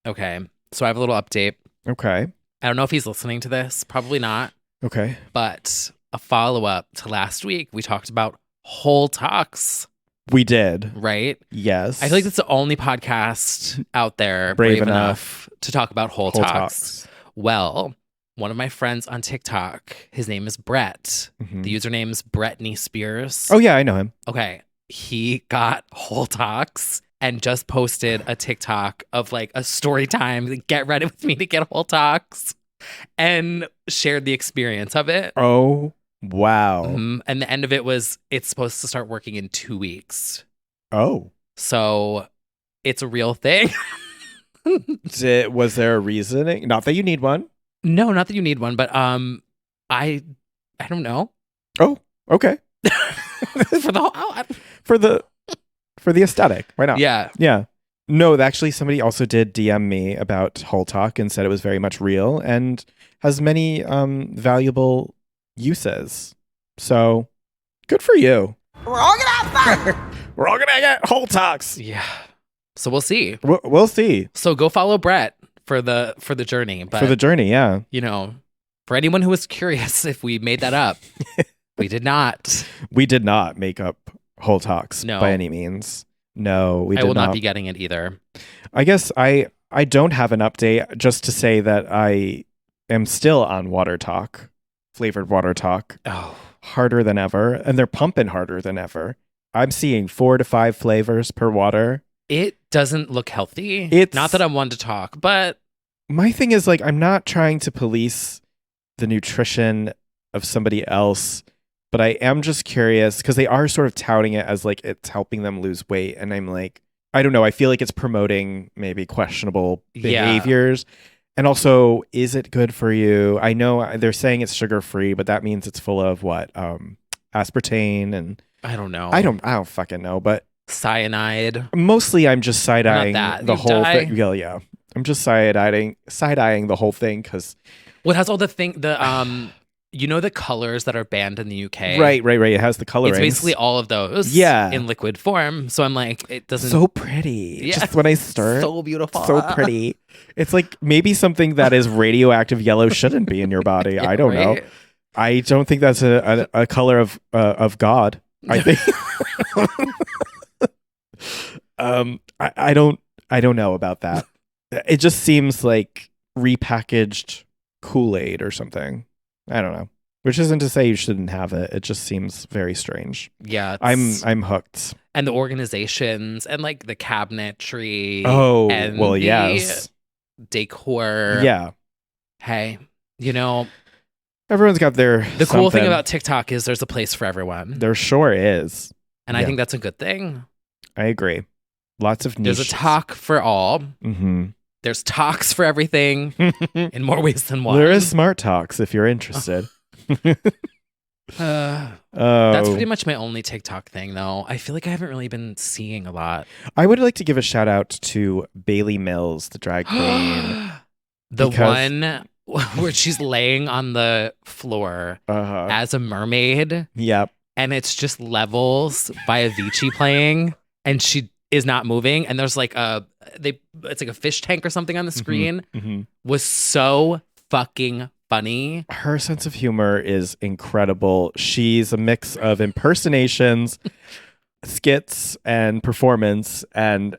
A: Okay, so I have a little update.
B: Okay.
A: I don't know if he's listening to this. Probably not.
B: Okay.
A: But a follow-up to last week, we talked about HoleTox,
B: We did.
A: right?
B: Yes.
A: I feel like it's the only podcast out there brave enough to talk about HoleTox.
B: HoleTox.
A: Well, one of my friends on TikTok, his name is Brett.
B: Mhm.
A: The username's Brittany Spears.
B: Oh yeah, I know him.
A: Okay. He got HoleTox and just posted a TikTok of like a story time. Get ready with me to get HoleTox, and shared the experience of it.
B: Oh wow.
A: And the end of it was it's supposed to start working in 2 weeks.
B: Oh.
A: So it's a real thing.
B: Was there a reasoning? Not that you need one.
A: No, not that you need one, but I don't know.
B: Oh, okay.
A: For the whole,
B: for the aesthetic. Why not?
A: yeah.
B: Yeah. No, actually somebody also did DM me about HoleTalk and said it was very much real and has many valuable uses. So good for you.
C: We're all gonna have fun.
B: We're all gonna get HoleTalks.
A: Yeah. So we'll see.
B: We'll see.
A: So go follow Brett for the journey. But
B: For the journey, yeah.
A: you know, for anyone who was curious if we made that up, we did not.
B: We did not make up HoleTalks
A: No.
B: by any means. No, we
A: I
B: did
A: will not be getting it either.
B: I guess I don't have an update, just to say that I am still on Water Talk, flavored Water Talk,
A: Oh,
B: harder than ever, and they're pumping harder than ever. I'm seeing 4 to 5 flavors per water.
A: it doesn't look healthy.
B: It's-
A: Not that I'm one to talk, but
B: My thing is, like, I'm not trying to police the nutrition of somebody else, but I am just curious because they are sort of touting it as like it's helping them lose weight, and I'm like, I don't know. I feel like it's promoting maybe questionable
A: Yeah.
B: behaviors. And also, is it good for you? I know they're saying it's sugar free, but that means it's full of what? Aspartame and
A: I don't know.
B: I don't fucking know. But
A: Cyanide.
B: mostly, I'm just side eyeing
A: that.
B: the
A: You
B: whole
A: die.
B: thing. Yeah. I'm just side eyeing the whole thing because
A: What has all the you know the colors that are banned in the UK?
B: right. It has the colorings.
A: It's basically all of those
B: Yeah.
A: in liquid form. So I'm like, it doesn't
B: so pretty.
A: Yeah.
B: Just when I stir,
A: so beautiful.
B: so pretty. It's like maybe something that is radioactive yellow shouldn't be in your body.
A: Yeah,
B: I don't know.
A: right?
B: I don't think that's a color of God. I think. I don't know about that. It just seems like repackaged Kool-Aid or something. I don't know. Which isn't to say you shouldn't have it. It just seems very strange.
A: Yeah. it's-
B: I'm hooked.
A: and the organizations and like the cabinetry.
B: Oh,
A: and
B: well,
A: the
B: yes.
A: decor.
B: Yeah.
A: Hey, you know,
B: Everyone's got their
A: the cool thing
B: something.
A: about TikTok is there's a place for everyone.
B: There sure is.
A: And I
B: yeah.
A: think that's a good thing.
B: I agree. Lots of niche.
A: There's a talk for all.
B: Mm-hmm.
A: There's talks for everything in more ways than one.
B: There is Smart Talks if you're interested.
A: That's pretty much my only TikTok thing, though. I feel like I haven't really been seeing a lot.
B: I would like to give a shout out to Bailey Mills, the drag queen.
A: The
B: Because-
A: one where she's laying on the floor as a mermaid,
B: Yep.
A: and it's just levels by Avicii playing, and she is not moving. And there's like it's like a fish tank or something on the screen.
B: Mm-hmm.
A: Was so fucking funny.
B: Her sense of humor is incredible. She's a mix of impersonations, skits, and performance, and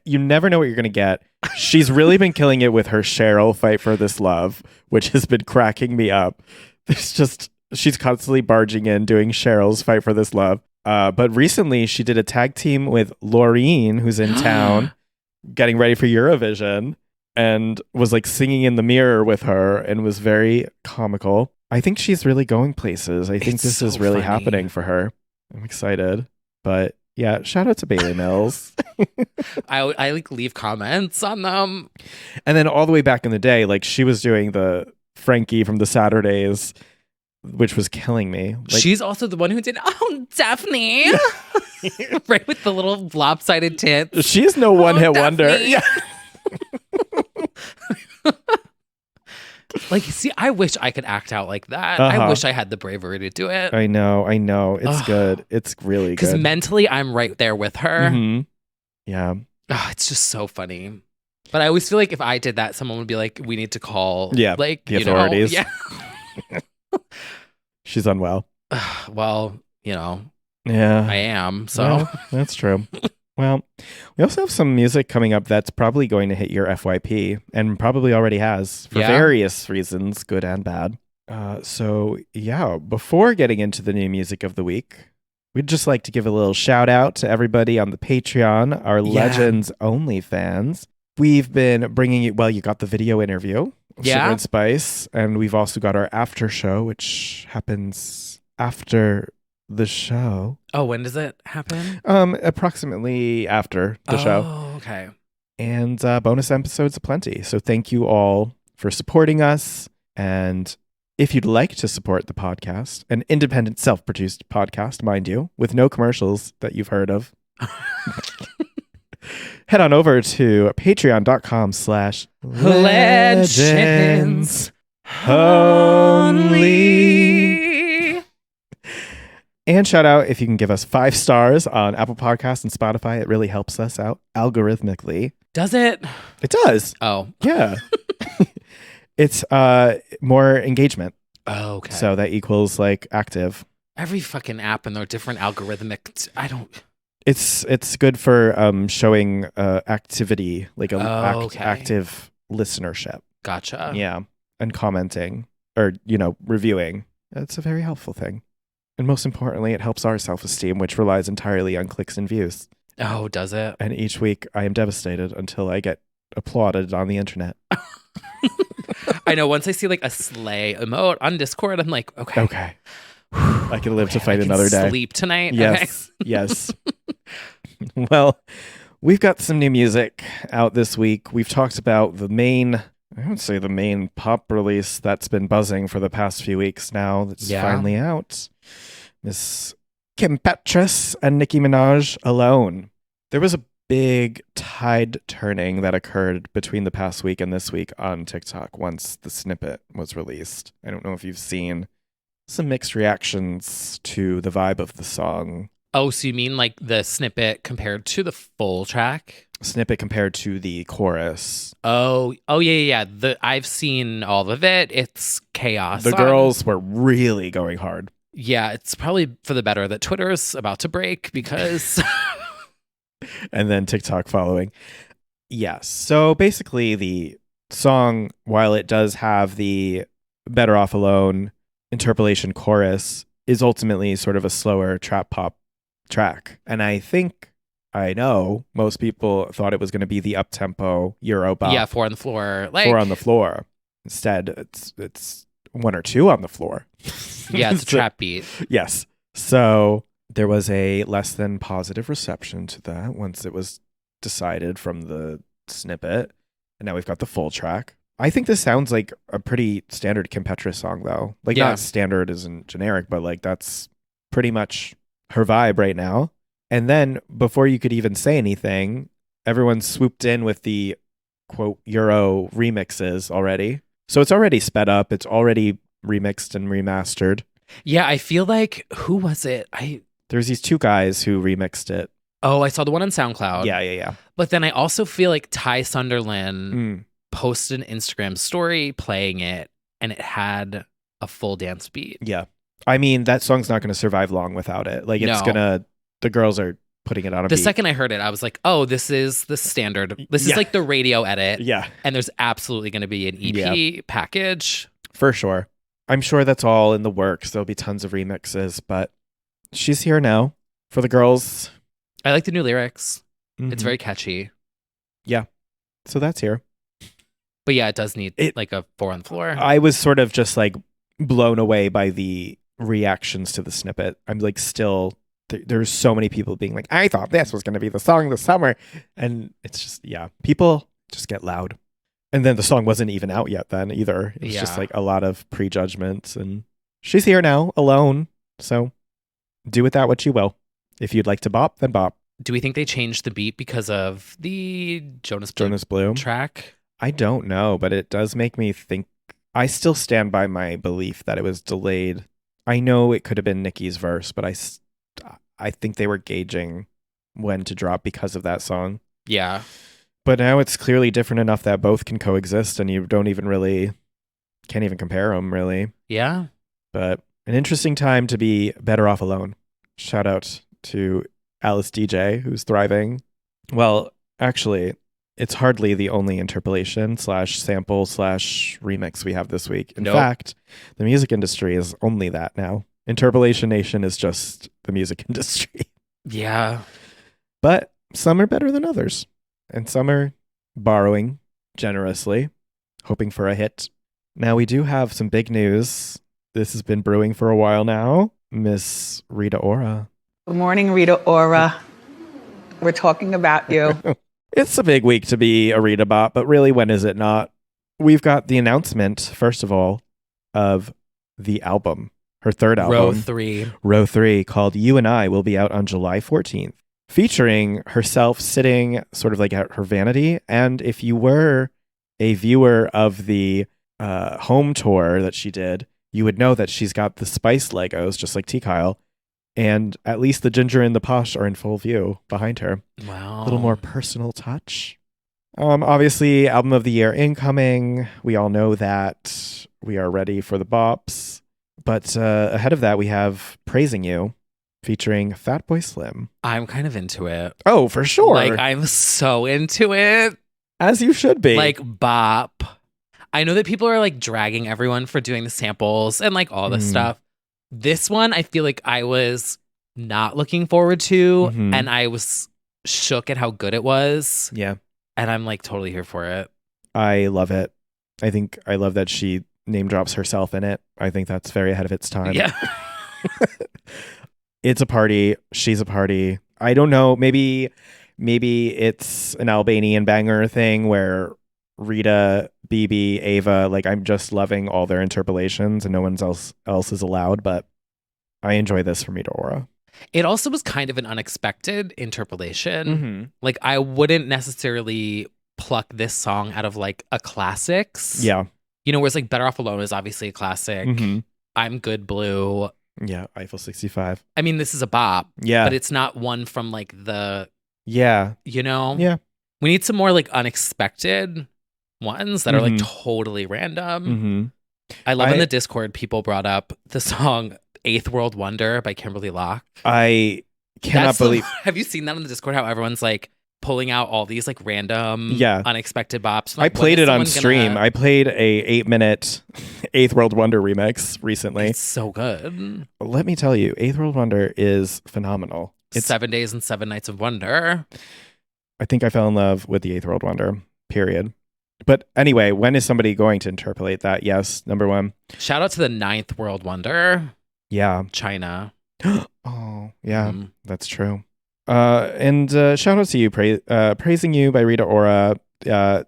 B: you never know what you're going to get. She's really been killing it with her Cheryl Fight for This Love, which has been cracking me up. She's constantly barging in doing Cheryl's Fight for This Love. But recently she did a tag team with Laureen, who's in town, getting ready for Eurovision, and was like singing in the mirror with her and was very comical. I think she's really going places. I think
A: It's
B: this is
A: so
B: really
A: funny.
B: happening for her. I'm excited. But Yeah, shout out to Bailey Mills.
A: I like leave comments on them.
B: And then all the way back in the day, like she was doing the Frankie from the Saturdays, which was killing me. Like,
A: She's also the one who did Daphne. Right, with the little lopsided tits.
B: she's no one-hit wonder.
A: Daphne.
B: Yeah.
A: Like, see, I wish I could act out like that.
B: Uh-huh.
A: I wish I had the bravery to do it.
B: I know. It's
A: Ugh.
B: good. It's really
A: Because
B: good.
A: mentally, I'm right there with her.
B: Mhm. Yeah.
A: Oh, it's just so funny. But I always feel like if I did that, someone would be like, we need to call like
B: the authorities.
A: Yeah.
B: She's unwell.
A: Well,
B: Yeah.
A: I am. So
B: Well, that's true. Well, we also have some music coming up that's probably going to hit your FYP and probably already has for various reasons, good and bad. So, yeah, before getting into the new music of the week, we'd just like to give a little shout out to everybody on the Patreon, our Legends Only fans. We've been bringing you, you got the video interview, Sugar and Spice, and we've also got our after show, which happens after the show.
A: Oh, when does it happen?
B: Approximately after the show.
A: Oh, okay.
B: And bonus episodes aplenty. So thank you all for supporting us. And if you'd like to support the podcast, an independent, self-produced podcast, mind you, with no commercials that you've heard of, head on over to patreon.com/legends only. And shout out if you can give us 5 stars on Apple Podcasts and Spotify. It really helps us out algorithmically.
A: Does it?
B: It does.
A: Oh.
B: Yeah. It's more engagement.
A: Oh, okay.
B: So that equals like active.
A: Every fucking app and their different algorithmic. I don't.
B: It's good for showing activity, like active listenership.
A: Gotcha.
B: Yeah. And commenting or, reviewing. It's a very helpful thing. And most importantly, it helps our self-esteem, which relies entirely on clicks and views.
A: Oh, does it?
B: And each week I am devastated until I get applauded on the internet.
A: I know. Once I see like a sleigh emote on Discord, I'm like, okay.
B: I can live to fight another day.
A: Sleep tonight.
B: Yes. Okay. Yes. Well, we've got some new music out this week. We've talked about the main pop release that's been buzzing for the past few weeks now. That's finally out. Miss Kim Petras and Nicki Minaj, Alone. There was a big tide turning that occurred between the past week and this week on TikTok once the snippet was released. I don't know if you've seen some mixed reactions to the vibe of the song.
A: Oh, so you mean like the snippet compared to the full track?
B: Snippet compared to the chorus.
A: Oh, yeah. I've seen all of it. It's chaos.
B: The girls were really going hard.
A: Yeah, it's probably for the better that Twitter's about to break because...
B: And then TikTok following. Yes. So basically the song, while it does have the Better Off Alone interpolation chorus, is ultimately sort of a slower trap pop track. And I know most people thought it was going to be the up-tempo Euro bop.
A: Yeah, 4 on the floor.
B: 4 on the floor. Instead, it's 1 or 2 on the floor.
A: Yeah, it's a trap beat.
B: Yes. So there was a less than positive reception to that once it was decided from the snippet. And now we've got the full track. I think this sounds like a pretty standard Kim Petras song, though. Like, not standard isn't generic, but like that's pretty much her vibe right now. And then before you could even say anything, everyone swooped in with the quote Euro remixes already. So it's already sped up. It's already remixed and remastered.
A: Yeah, I feel like, who was it?
B: There's these 2 guys who remixed it.
A: Oh, I saw the one on SoundCloud.
B: Yeah.
A: But then I also feel like Ty Sunderland posted an Instagram story playing it, and it had a full dance beat.
B: Yeah. I mean, that song's not going to survive long without it. Like, it's the girls are putting it on a beat.
A: The second I heard it, I was like, oh, this is the standard. This is like the radio edit.
B: Yeah.
A: And there's absolutely going to be an EP package.
B: For sure. I'm sure that's all in the works. There'll be tons of remixes, but she's here now for the girls.
A: I like the new lyrics. Mm-hmm. It's very catchy.
B: Yeah. So that's here.
A: But yeah, it does need like a 4 on the floor.
B: I was sort of just like blown away by the reactions to the snippet. I'm like still there's so many people being like, I thought this was going to be the song this summer. And it's just, people just get loud. And then the song wasn't even out yet then either. It was just like a lot of prejudgments. And she's here now alone. So do with that what you will. If you'd like to bop, then bop.
A: Do we think they changed the beat because of the Jonas
B: Blue
A: track? I
B: don't know, but it does make me think. I still stand by my belief that it was delayed. I know it could have been Nicki's verse, but I think they were gauging when to drop because of that song.
A: Yeah.
B: But now it's clearly different enough that both can coexist and you can't even compare them really.
A: Yeah.
B: But an interesting time to be better off alone. Shout out to Alice DJ, who's thriving. Well, actually, it's hardly the only interpolation / sample / remix we have this week. In fact, the music industry is only that now. Interpolation Nation is just the music industry.
A: Yeah.
B: But some are better than others. And some are borrowing generously, hoping for a hit. Now, we do have some big news. This has been brewing for a while now. Miss Rita Ora.
H: Good morning, Rita Ora. We're talking about you.
B: It's a big week to be a Rita bot, but really, when is it not? We've got the announcement, first of all, of the album. Her third album. Row 3, called You and I, will be out on July 14th. Featuring herself sitting sort of like at her vanity. And if you were a viewer of the home tour that she did, you would know that she's got the Spice Legos, just like T. Kyle. And at least the Ginger and the Posh are in full view behind her.
A: Wow.
B: A little more personal touch. Obviously, album of the year incoming. We all know that. We are ready for the bops. But ahead of that, we have Praising You, featuring Fatboy Slim.
A: I'm kind of into it.
B: Oh, for sure.
A: Like, I'm so into it.
B: As you should be.
A: Like, bop. I know that people are like dragging everyone for doing the samples and like all this stuff. This one, I feel like I was not looking forward to, and I was shook at how good it was.
B: Yeah.
A: And I'm like totally here for it.
B: I love it. I love that she name drops herself in it. I think that's very ahead of its time.
A: Yeah.
B: It's a party. She's a party. I don't know. Maybe it's an Albanian banger thing where Rita, BB, Ava, like I'm just loving all their interpolations and no one else is allowed, but I enjoy this from Rita Ora.
A: It also was kind of an unexpected interpolation. Like I wouldn't necessarily pluck this song out of like a classics.
B: Yeah.
A: You know, whereas like Better Off Alone is obviously a classic. I'm Good Blue.
B: Yeah, Eiffel 65.
A: I mean, this is a bop.
B: Yeah.
A: But it's not one from like the...
B: Yeah.
A: You know?
B: Yeah.
A: We need some more like unexpected ones that are like totally random. I love in the Discord people brought up the song Eighth World Wonder by Kimberly Locke.
B: I cannot believe...
A: Have you seen that on the Discord? How everyone's like pulling out all these like random unexpected bops.
B: Like, I played it on stream. I played a 8-minute Eighth World Wonder remix recently.
A: It's so good.
B: Let me tell you, Eighth World Wonder is phenomenal. It's
A: 7 Days and 7 Nights of Wonder.
B: I think I fell in love with the Eighth World Wonder, period. But anyway, when is somebody going to interpolate that? Yes, number one.
A: Shout out to the Ninth World Wonder.
B: Yeah.
A: China.
B: Oh, yeah, that's true. And shout out to you, Praising You by Rita Ora.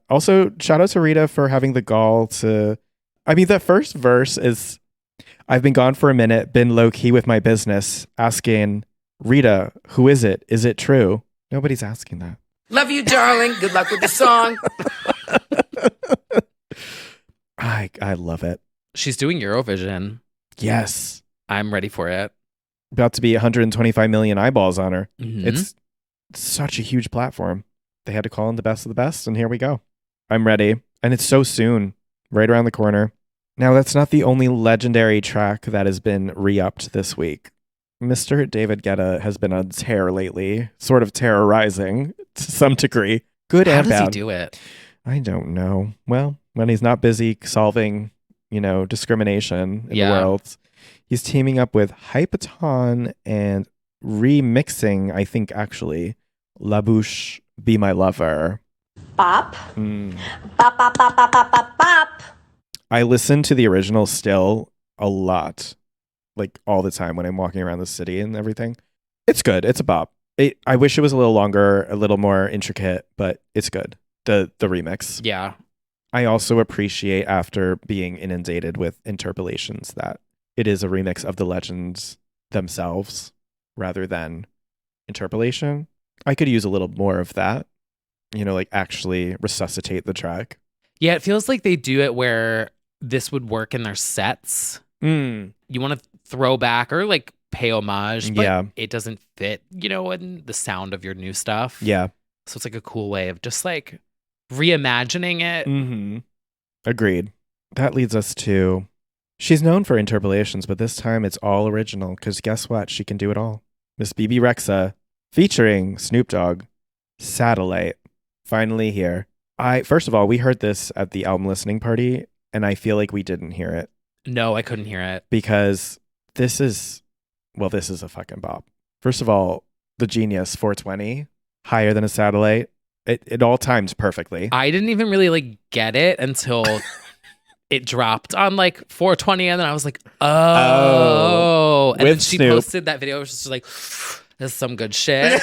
B: Also, shout out to Rita for having the gall to... I mean, the first verse is, I've been gone for a minute, been low-key with my business, asking, Rita, who is it? Is it true? Nobody's asking that.
C: Love you, darling. Good luck with the song.
B: I love it.
A: She's doing Eurovision.
B: Yes.
A: I'm ready for it.
B: About to be 125 million eyeballs on her. It's such a huge platform. They had to call in the best of the best, and here we go. I'm ready. And it's so soon, right around the corner. Now, that's not the only legendary track that has been re-upped this week. Mr. David Guetta has been on tear lately, sort of terrorizing to some degree. Good and bad.
A: How does he do it?
B: I don't know. Well, when he's not busy solving, discrimination in the world, he's teaming up with Hypaton and remixing, I think, actually, La Bouche, Be My Lover.
I: Bop. Bop, bop, bop, bop, bop, bop, bop.
B: I listen to the original still a lot, like all the time when I'm walking around the city and everything. It's good. It's a bop. I wish it was a little longer, a little more intricate, but it's good. The remix.
A: Yeah.
B: I also appreciate, after being inundated with interpolations, that it is a remix of the legends themselves rather than interpolation. I could use a little more of that, like actually resuscitate the track.
A: Yeah, it feels like they do it where this would work in their sets. You want to throw back or like pay homage, but it doesn't fit, in the sound of your new stuff.
B: Yeah.
A: So it's like a cool way of just like reimagining it.
B: Mm-hmm. Agreed. That leads us to, she's known for interpolations, but this time it's all original because guess what? She can do it all. Miss BB Rexa featuring Snoop Dogg, Satellite, finally here. First of all, we heard this at the album listening party, and I feel like we didn't hear it.
A: No, I couldn't hear it.
B: Because this is a fucking bop. First of all, the Genius 420, higher than a Satellite. It all times perfectly.
A: I didn't even really like get it until it dropped on like 420, and then I was like, oh. And then she posted that video. It was just like, this is some good shit.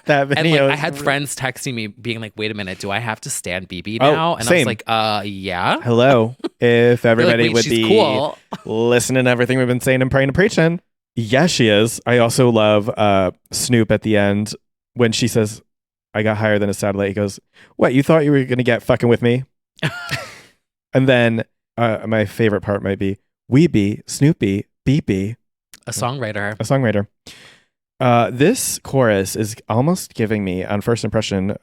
B: That video.
A: And like, I had friends texting me being like, wait a minute, do I have to stand BB now? And
B: same.
A: I was like, yeah.
B: Hello. If everybody would be
A: cool.
B: listening to everything we've been saying and praying and preaching. Yes, she is. I also love Snoop at the end when she says, I got higher than a Satellite. He goes, what, you thought you were going to get fucking with me? And then my favorite part might be, Weeby, Snoopy, BB.
A: A
B: songwriter. This chorus is almost giving me, on first impression,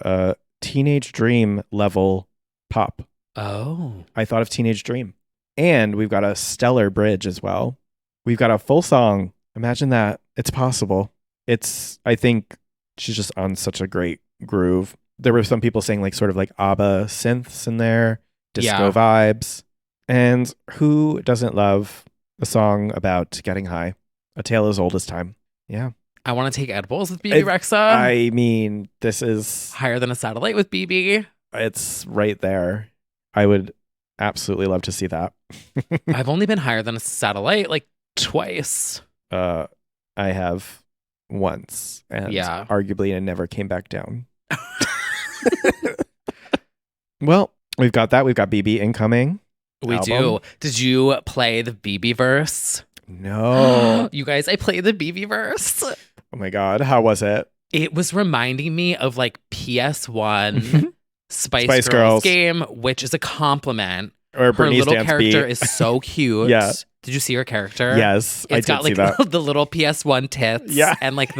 B: Teenage Dream level pop.
A: Oh.
B: I thought of Teenage Dream. And we've got a stellar bridge as well. We've got a full song. Imagine that. It's possible. I think she's just on such a great groove. There were some people saying like sort of like ABBA synths in there, disco vibes. And who doesn't love a song about getting high? A tale as old as time. Yeah.
A: I want to take edibles with BB Rexa.
B: I mean, this is
A: higher than a Satellite with BB.
B: It's right there. I would absolutely love to see that.
A: I've only been higher than a Satellite like twice.
B: I have once, and arguably I never came back down. Well, we've got that. We've got BB incoming.
A: We do. Did you play the BB verse?
B: No.
A: You guys, I played the BB verse.
B: Oh my God. How was it?
A: It was reminding me of like PS1 Spice Girls game, which is a compliment.
B: Or Bernice
A: her little
B: dance
A: character
B: beat.
A: is so cute.
B: Yeah.
A: Did you see her character?
B: Yes,
A: It's got like the little PS1 tits.
B: Yeah.
A: And like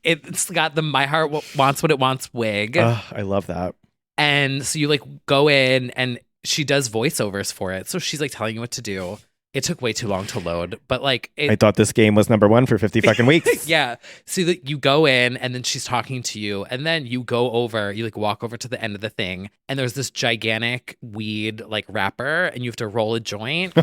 A: it's got the My Heart Wants What It Wants wig.
B: I love that.
A: And so you like go in and she does voiceovers for it. So she's like telling you what to do. It took way too long to load, but like
B: I thought this game was number 1 for 50 fucking weeks.
A: Yeah. So that you go in and then she's talking to you, and then you go over, you like walk over to the end of the thing, and there's this gigantic weed like wrapper, and you have to roll a joint.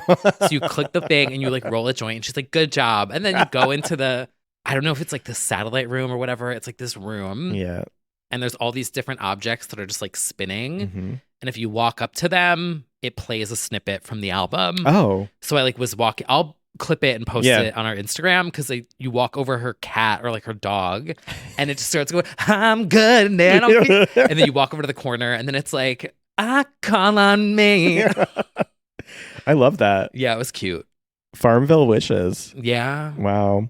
A: So you click the thing and you like roll a joint, and she's like, good job. And then you go into I don't know if it's like the satellite room or whatever. It's like this room.
B: Yeah.
A: And there's all these different objects that are just like spinning.
B: Mm-hmm.
A: And if you walk up to them, it plays a snippet from the album.
B: Oh.
A: So I like was walking. I'll clip it and post it on our Instagram, because you walk over her cat or like her dog, and it just starts going, I'm good, man. And then you walk over to the corner, and then it's like, I call on me.
B: I love that.
A: Yeah, it was cute.
B: Farmville wishes.
A: Yeah.
B: Wow.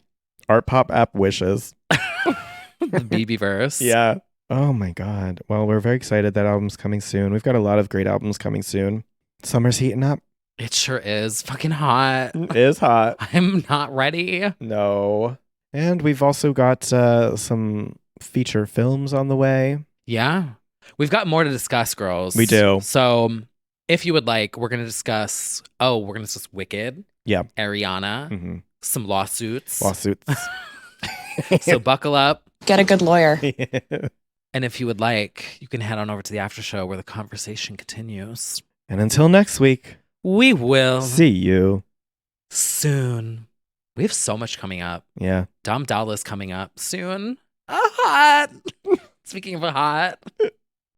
B: Art pop app wishes.
A: The BB verse.
B: Yeah. Oh my God. Well, we're very excited that album's coming soon. We've got a lot of great albums coming soon. Summer's heating up.
A: It sure is. Fucking hot.
B: It is hot.
A: I'm not ready.
B: No. And we've also got some feature films on the way.
A: Yeah. We've got more to discuss, girls.
B: We do.
A: So if you would like, we're going to discuss Wicked.
B: Yeah.
A: Ariana.
B: Mm-hmm.
A: Some lawsuits.
B: So
A: buckle up.
H: Get a good lawyer.
A: And if you would like, you can head on over to the after show where the conversation continues.
B: And until next week,
A: we will
B: see you
A: soon. We have so much coming up.
B: Yeah.
A: Dom Dalla's coming up soon. Hot. Speaking of hot.